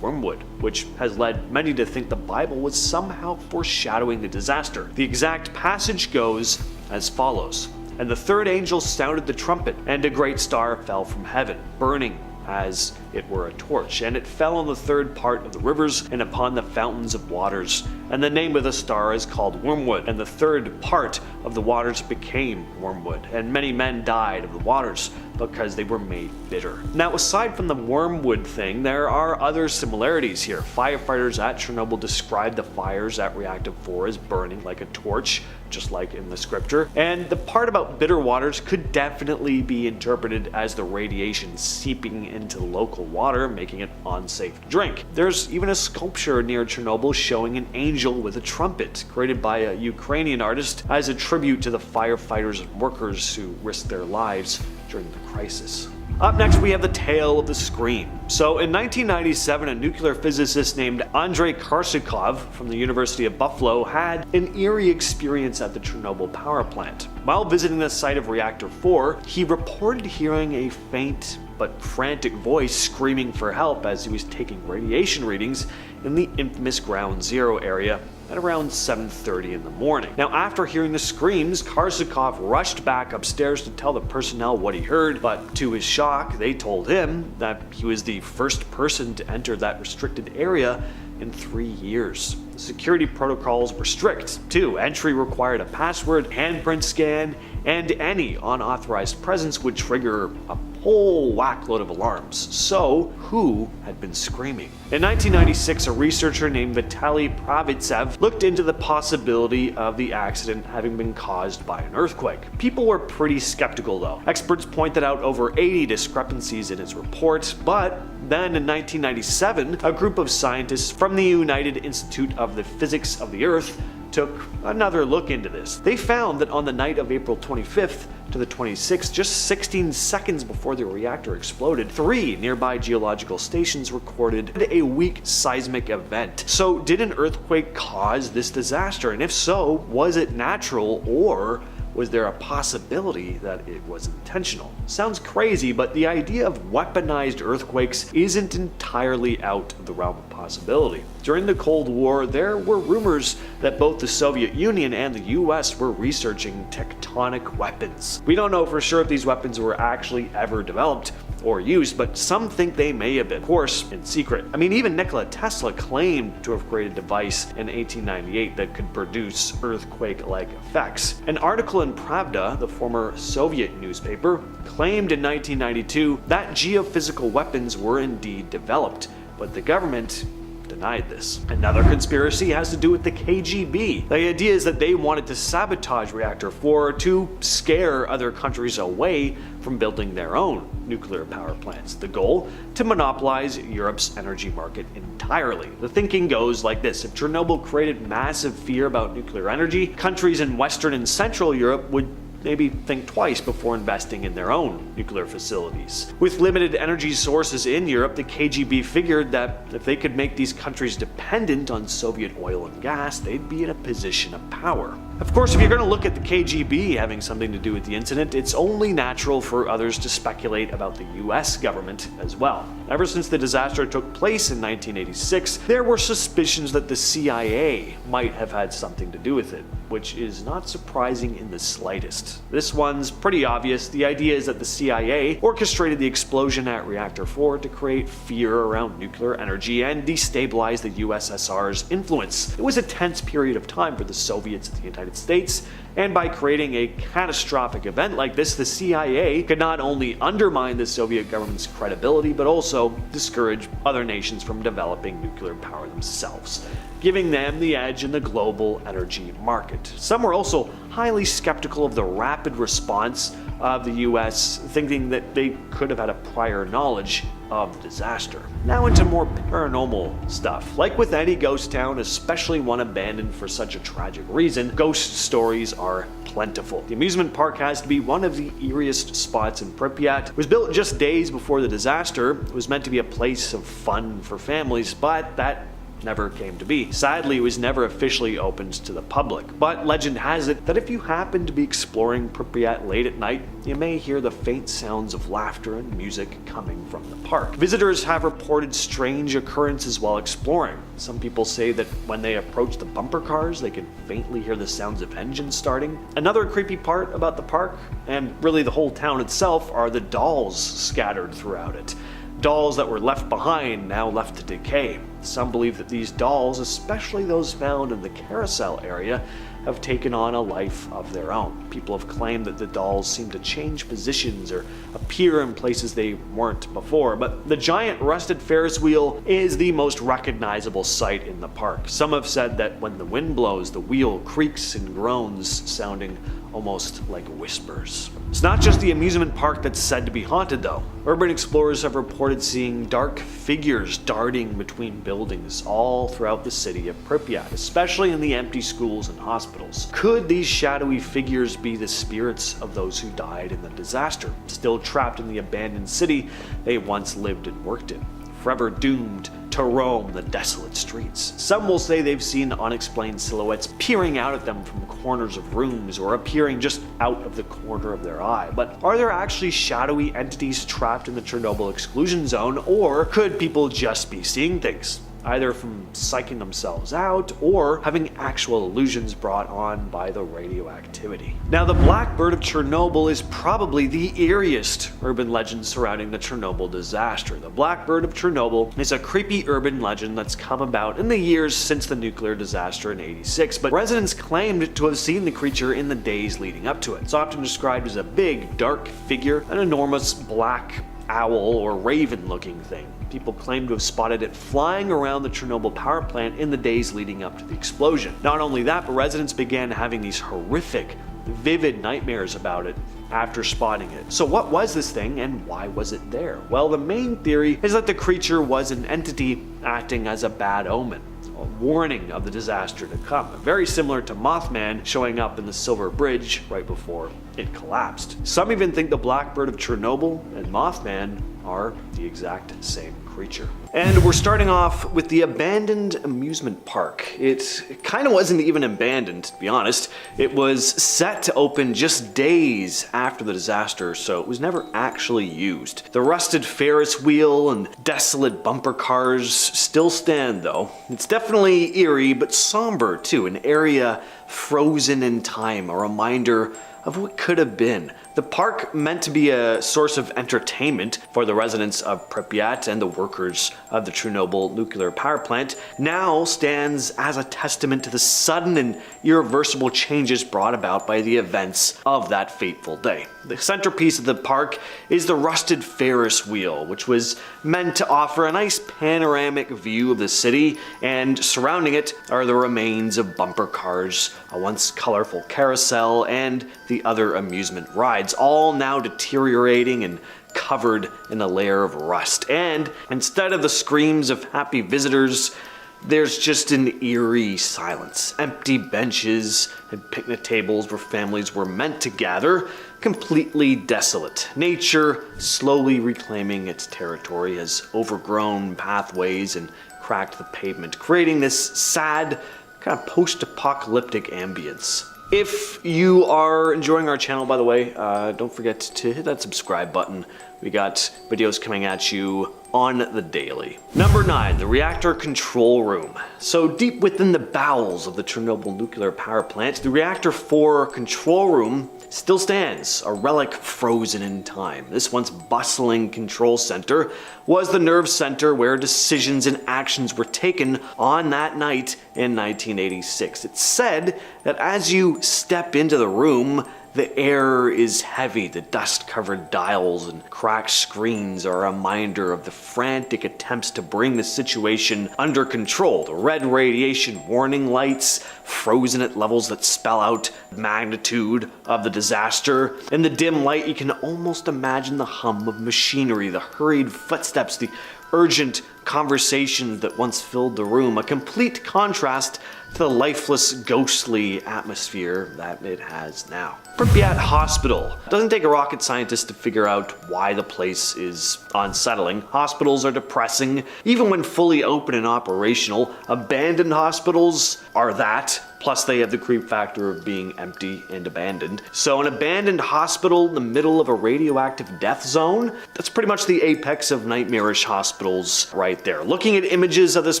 wormwood, which has led many to think the Bible was somehow foreshadowing the disaster. The exact passage goes as follows: "And the 3rd angel sounded the trumpet, and a great star fell from heaven, burning as it were a torch, and it fell on the 3rd part of the rivers and upon the fountains of waters. And the name of the star is called Wormwood, and the 3rd part of the waters became wormwood, and many men died of the waters, because they were made bitter." Now, aside from the wormwood thing, there are other similarities here. Firefighters at Chernobyl described the fires at Reactor 4 as burning like a torch, just like in the scripture. And the part about bitter waters could definitely be interpreted as the radiation seeping into the local water, making it unsafe to drink. There's even a sculpture near Chernobyl showing an angel with a trumpet, created by a Ukrainian artist as a tribute to the firefighters and workers who risked their lives during the crisis. Up next, we have the tale of the scream. So in 1997, a nuclear physicist named Andrei Korsakov from the University of Buffalo had an eerie experience at the Chernobyl power plant. While visiting the site of Reactor 4, he reported hearing a faint but frantic voice screaming for help as he was taking radiation readings in the infamous Ground Zero area at around 7:30 in the morning. Now, after hearing the screams, Korsakov rushed back upstairs to tell the personnel what he heard, but to his shock, they told him that he was the first person to enter that restricted area in 3 years. The security protocols were strict, too. Entry required a password, handprint scan, and any unauthorized presence would trigger a whole whackload of alarms. So, who had been screaming? In 1996, a researcher named Vitaly Pravitsev looked into the possibility of the accident having been caused by an earthquake. People were pretty skeptical though. Experts pointed out over 80 discrepancies in his report, but then in 1997, a group of scientists from the United Institute of the Physics of the Earth took another look into this. They found that on the night of April 25th to the 26th, just 16 seconds before the reactor exploded, 3 nearby geological stations recorded a weak seismic event. So did an earthquake cause this disaster? And if so, was it natural, or was there a possibility that it was intentional? Sounds crazy, but the idea of weaponized earthquakes isn't entirely out of the realm of possibility. During the Cold War, there were rumors that both the Soviet Union and the US were researching tectonic weapons. We don't know for sure if these weapons were actually ever developed or used, but some think they may have been, of course, in secret. I mean, even Nikola Tesla claimed to have created a device in 1898 that could produce earthquake-like effects. An article in Pravda, the former Soviet newspaper, claimed in 1992 that geophysical weapons were indeed developed, but the government denied this. Another conspiracy has to do with the KGB. The idea is that they wanted to sabotage Reactor 4 to scare other countries away from building their own nuclear power plants. The goal? To monopolize Europe's energy market entirely. The thinking goes like this: if Chernobyl created massive fear about nuclear energy, countries in Western and Central Europe would maybe think twice before investing in their own nuclear facilities. With limited energy sources in Europe, the KGB figured that if they could make these countries dependent on Soviet oil and gas, they'd be in a position of power. Of course, if you're going to look at the KGB having something to do with the incident, it's only natural for others to speculate about the US government as well. Ever since the disaster took place in 1986, there were suspicions that the CIA might have had something to do with it, which is not surprising in the slightest. This one's pretty obvious. The idea is that the CIA orchestrated the explosion at Reactor 4 to create fear around nuclear energy and destabilize the USSR's influence. It was a tense period of time for the Soviets and the United United States, and by creating a catastrophic event like this, the CIA could not only undermine the Soviet government's credibility, but also discourage other nations from developing nuclear power themselves, giving them the edge in the global energy market. Some were also highly skeptical of the rapid response of the US, thinking that they could have had a prior knowledge of the disaster. Now into more paranormal stuff. Like with any ghost town, especially one abandoned for such a tragic reason, ghost stories are plentiful. The amusement park has to be one of the eeriest spots in Pripyat. It was built just days before the disaster. It was meant to be a place of fun for families, but that never came to be. Sadly, it was never officially opened to the public, but legend has it that if you happen to be exploring Pripyat late at night, you may hear the faint sounds of laughter and music coming from the park. Visitors have reported strange occurrences while exploring. Some people say that when they approach the bumper cars, they can faintly hear the sounds of engines starting. Another creepy part about the park, and really the whole town itself, are the dolls scattered throughout it. Dolls that were left behind, now left to decay. Some believe that these dolls, especially those found in the carousel area, have taken on a life of their own. People have claimed that the dolls seem to change positions or appear in places they weren't before, but the giant rusted Ferris wheel is the most recognizable sight in the park. Some have said that when the wind blows, the wheel creaks and groans, sounding almost like whispers. It's not just the amusement park that's said to be haunted though. Urban explorers have reported seeing dark figures darting between buildings all throughout the city of Pripyat, especially in the empty schools and hospitals. Could these shadowy figures be the spirits of those who died in the disaster, still trapped in the abandoned city they once lived and worked in, forever doomed to roam the desolate streets? Some will say they've seen unexplained silhouettes peering out at them from corners of rooms or appearing just out of the corner of their eye. But are there actually shadowy entities trapped in the Chernobyl exclusion zone, or could people just be seeing things, either from psyching themselves out or having actual illusions brought on by the radioactivity? Now, the Black Bird of Chernobyl is probably the eeriest urban legend surrounding the Chernobyl disaster. The Black Bird of Chernobyl is a creepy urban legend that's come about in the years since the nuclear disaster in '86, but residents claimed to have seen the creature in the days leading up to it. It's often described as a big, dark figure, an enormous black owl or raven-looking thing. People claim to have spotted it flying around the Chernobyl power plant in the days leading up to the explosion. Not only that, but residents began having these horrific, vivid nightmares about it after spotting it. So what was this thing and why was it there? Well, the main theory is that the creature was an entity acting as a bad omen, a warning of the disaster to come, very similar to Mothman showing up in the Silver Bridge right before it collapsed. Some even think the Black Bird of Chernobyl and Mothman are the exact same creature. And we're starting off with the abandoned amusement park. It kind of wasn't even abandoned, to be honest. It was set to open just days after the disaster, so it was never actually used. The rusted Ferris wheel and desolate bumper cars still stand though. It's definitely eerie, but somber too, an area frozen in time, a reminder of what could have been. The park, meant to be a source of entertainment for the residents of Pripyat and the workers of the Chernobyl nuclear power plant, now stands as a testament to the sudden and irreversible changes brought about by the events of that fateful day. The centerpiece of the park is the rusted Ferris wheel, which was meant to offer a nice panoramic view of the city, and surrounding it are the remains of bumper cars, a once colorful carousel, and the other amusement rides, all now deteriorating and covered in a layer of rust. And instead of the screams of happy visitors, there's just an eerie silence. Empty benches and picnic tables where families were meant to gather, completely desolate. Nature slowly reclaiming its territory has overgrown pathways and cracked the pavement, creating this sad, kind of post-apocalyptic ambience. If you are enjoying our channel, by the way, don't forget to hit that subscribe button We got videos coming at you on the daily. Number 9, the reactor control room. So deep within the bowels of the Chernobyl nuclear power plant, the reactor 4 control room still stands, a relic frozen in time. This once bustling control center was the nerve center where decisions and actions were taken on that night in 1986. It's said that as you step into the room, the air is heavy. The dust-covered dials and cracked screens are a reminder of the frantic attempts to bring the situation under control. The red radiation warning lights, frozen at levels that spell out the magnitude of the disaster. In the dim light, you can almost imagine the hum of machinery, the hurried footsteps, the urgent conversations that once filled the room, a complete contrast to the lifeless, ghostly atmosphere that it has now. Pripyat Hospital. It doesn't take a rocket scientist to figure out why the place is unsettling. Hospitals are depressing, even when fully open and operational. Abandoned hospitals are that. Plus, they have the creep factor of being empty and abandoned. So an abandoned hospital in the middle of a radioactive death zone, that's pretty much the apex of nightmarish hospitals right there. Looking at images of this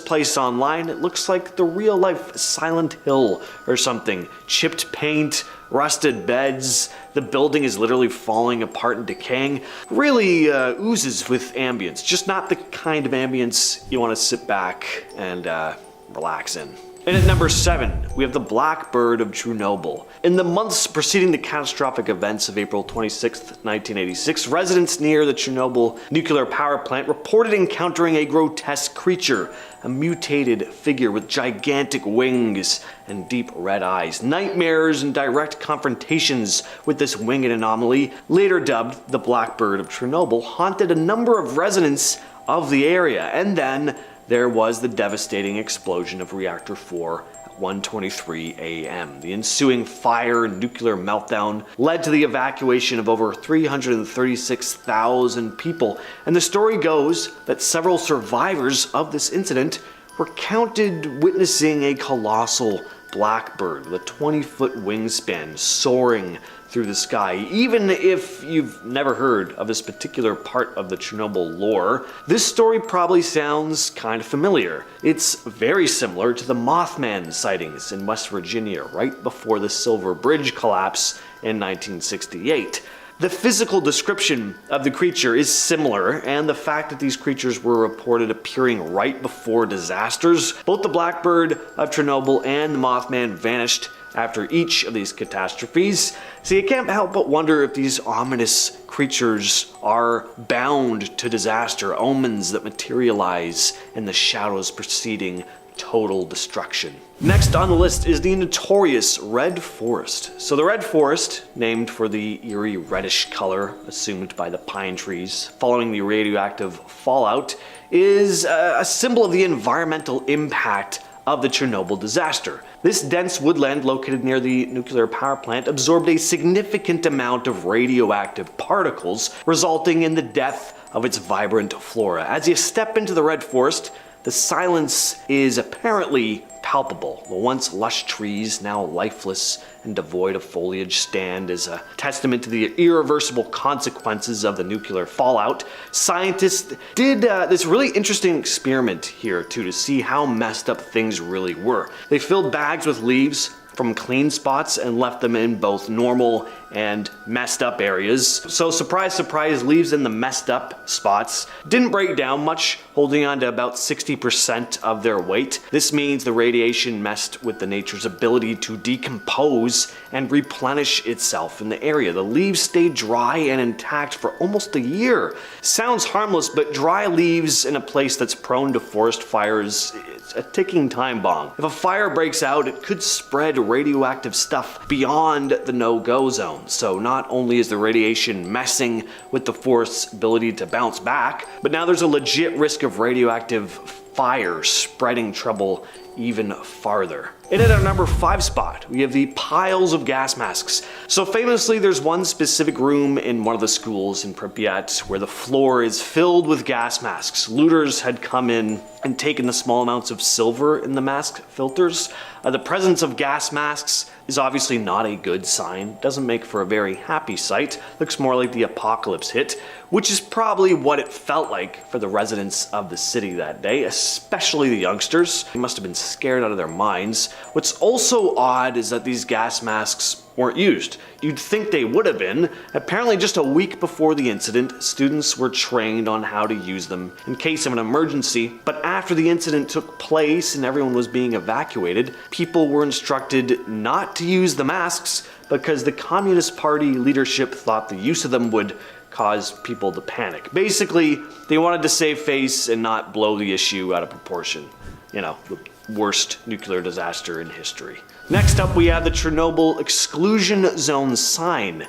place online, it looks like the real-life Silent Hill or something. Chipped paint, rusted beds, the building is literally falling apart and decaying. Really oozes with ambience, just not the kind of ambience you want to sit back and relax in. And at number 7, we have the Blackbird of Chernobyl. In the months preceding the catastrophic events of April 26, 1986, residents near the Chernobyl nuclear power plant reported encountering a grotesque creature, a mutated figure with gigantic wings and deep red eyes. Nightmares and direct confrontations with this winged anomaly, later dubbed the Blackbird of Chernobyl, haunted a number of residents of the area. And then there was the devastating explosion of Reactor 4 at 1:23 a.m. The ensuing fire and nuclear meltdown led to the evacuation of over 336,000 people, and the story goes that several survivors of this incident were counted witnessing a colossal blackbird with a 20-foot wingspan soaring through the sky. Even if you've never heard of this particular part of the Chernobyl lore, this story probably sounds kind of familiar. It's very similar to the Mothman sightings in West Virginia right before the Silver Bridge collapse in 1968. The physical description of the creature is similar, and the fact that these creatures were reported appearing right before disasters, both the Blackbird of Chernobyl and the Mothman vanished after each of these catastrophes. So you can't help but wonder if these ominous creatures are bound to disaster, omens that materialize in the shadows preceding total destruction. Next on the list is the notorious Red Forest. So the Red Forest, named for the eerie reddish color assumed by the pine trees following the radioactive fallout, is a symbol of the environmental impact of the Chernobyl disaster. This dense woodland located near the nuclear power plant absorbed a significant amount of radioactive particles, resulting in the death of its vibrant flora. As you step into the Red Forest, the silence is apparently palpable. The once lush trees, now lifeless and devoid of foliage, stand as a testament to the irreversible consequences of the nuclear fallout. Scientists did this really interesting experiment here too, to see how messed up things really were. They filled bags with leaves from clean spots and left them in both normal and messed up areas. So surprise, surprise, leaves in the messed up spots didn't break down much, holding on to about 60% of their weight. This means the radiation messed with the nature's ability to decompose and replenish itself in the area. The leaves stayed dry and intact for almost a year. Sounds harmless, but dry leaves in a place that's prone to forest fires, it's a ticking time bomb. If a fire breaks out, it could spread radioactive stuff beyond the no-go zone. So not only is the radiation messing with the forest's ability to bounce back, but now there's a legit risk of radioactive fire spreading trouble even farther. And at our number 5 spot, we have the piles of gas masks. So famously, there's one specific room in one of the schools in Pripyat where the floor is filled with gas masks. Looters had come in and taken the small amounts of silver in the mask filters. The presence of gas masks is obviously not a good sign. Doesn't make for a very happy sight. Looks more like the apocalypse hit, which is probably what it felt like for the residents of the city that day, especially the youngsters. They must have been scared out of their minds. What's also odd is that these gas masks weren't used. You'd think they would have been. Apparently just a week before the incident, students were trained on how to use them in case of an emergency, but after the incident took place and everyone was being evacuated, people were instructed not to use the masks because the Communist Party leadership thought the use of them would cause people to panic. Basically, they wanted to save face and not blow the issue out of proportion. You know, the worst nuclear disaster in history. Next up, we have the Chernobyl exclusion zone sign.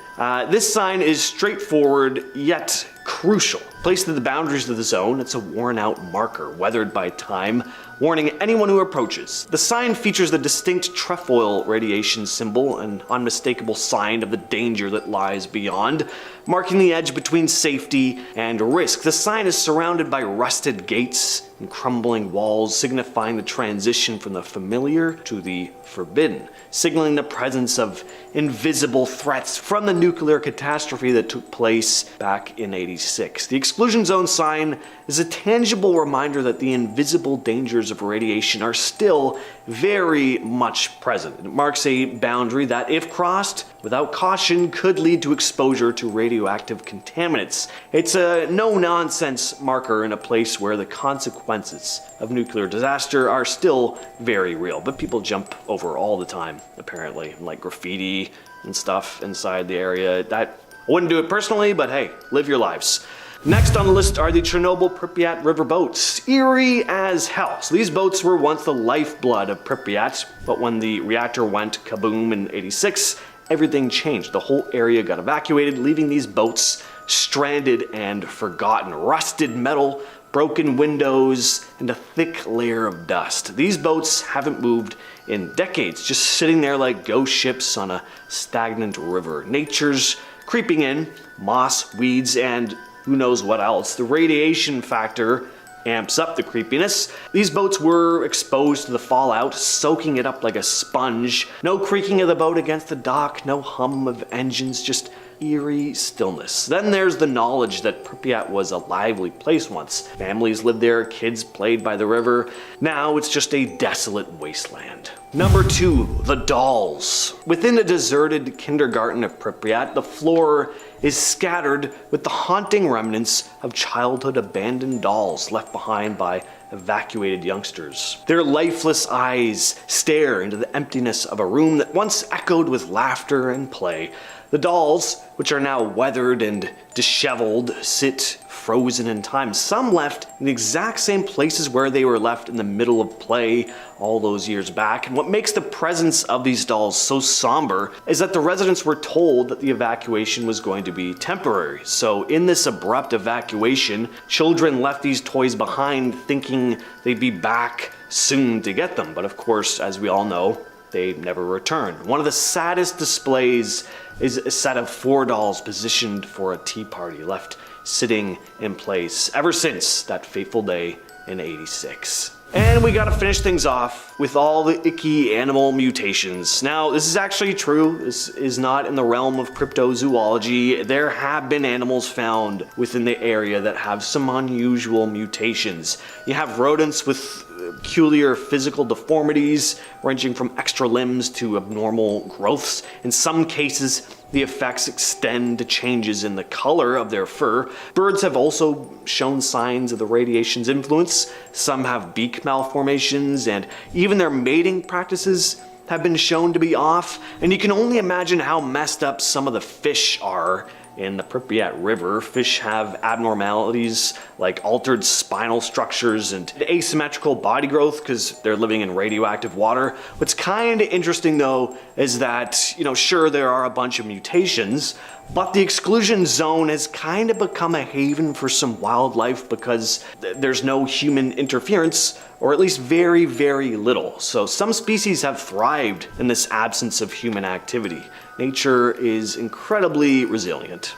This sign is straightforward yet crucial. Placed at the boundaries of the zone, it's a worn out marker, weathered by time, warning anyone who approaches. The sign features the distinct trefoil radiation symbol, an unmistakable sign of the danger that lies beyond, marking the edge between safety and risk. The sign is surrounded by rusted gates and crumbling walls, signifying the transition from the familiar to the forbidden, signaling the presence of invisible threats from the nuclear catastrophe that took place back in '86. The exclusion zone sign is a tangible reminder that the invisible dangers of radiation are still very much present. It marks a boundary that, if crossed without caution, could lead to exposure to radioactive contaminants. It's a no-nonsense marker in a place where the consequences of nuclear disaster are still very real, but people jump over all the time, apparently, like graffiti and stuff inside the area. I wouldn't do it personally, but hey, live your lives. Next on the list are the Chernobyl Pripyat river boats. Eerie as hell. So these boats were once the lifeblood of Pripyat, but when the reactor went kaboom in '86, everything changed. The whole area got evacuated, leaving these boats stranded and forgotten. Rusted metal, broken windows, and a thick layer of dust. These boats haven't moved in decades, just sitting there like ghost ships on a stagnant river. Nature's creeping in, moss, weeds, and who knows what else. The radiation factor amps up the creepiness. These boats were exposed to the fallout, soaking it up like a sponge. No creaking of the boat against the dock, no hum of engines, just eerie stillness. Then there's the knowledge that Pripyat was a lively place once. Families lived there, kids played by the river. Now it's just a desolate wasteland. Number 2, the dolls. Within the deserted kindergarten of Pripyat, the floor is scattered with the haunting remnants of childhood abandoned dolls left behind by evacuated youngsters. Their lifeless eyes stare into the emptiness of a room that once echoed with laughter and play. The dolls, which are now weathered and disheveled, sit frozen in time. Some left in the exact same places where they were left in the middle of play all those years back. And what makes the presence of these dolls so somber is that the residents were told that the evacuation was going to be temporary. So in this abrupt evacuation, children left these toys behind thinking they'd be back soon to get them. But of course, as we all know, they never returned. One of the saddest displays is a set of 4 dolls positioned for a tea party, left sitting in place ever since that fateful day in '86. And we gotta finish things off with all the icky animal mutations. Now, this is actually true. This is not in the realm of cryptozoology. There have been animals found within the area that have some unusual mutations. You have rodents with peculiar physical deformities, ranging from extra limbs to abnormal growths. In some cases, the effects extend to changes in the color of their fur. Birds have also shown signs of the radiation's influence. Some have beak malformations, and even their mating practices have been shown to be off. And you can only imagine how messed up some of the fish are in the Pripyat River. Fish have abnormalities like altered spinal structures and asymmetrical body growth because they're living in radioactive water. What's kind of interesting though is that, sure, there are a bunch of mutations, but the exclusion zone has kind of become a haven for some wildlife because there's no human interference, or at least very, very little. So some species have thrived in this absence of human activity. Nature is incredibly resilient.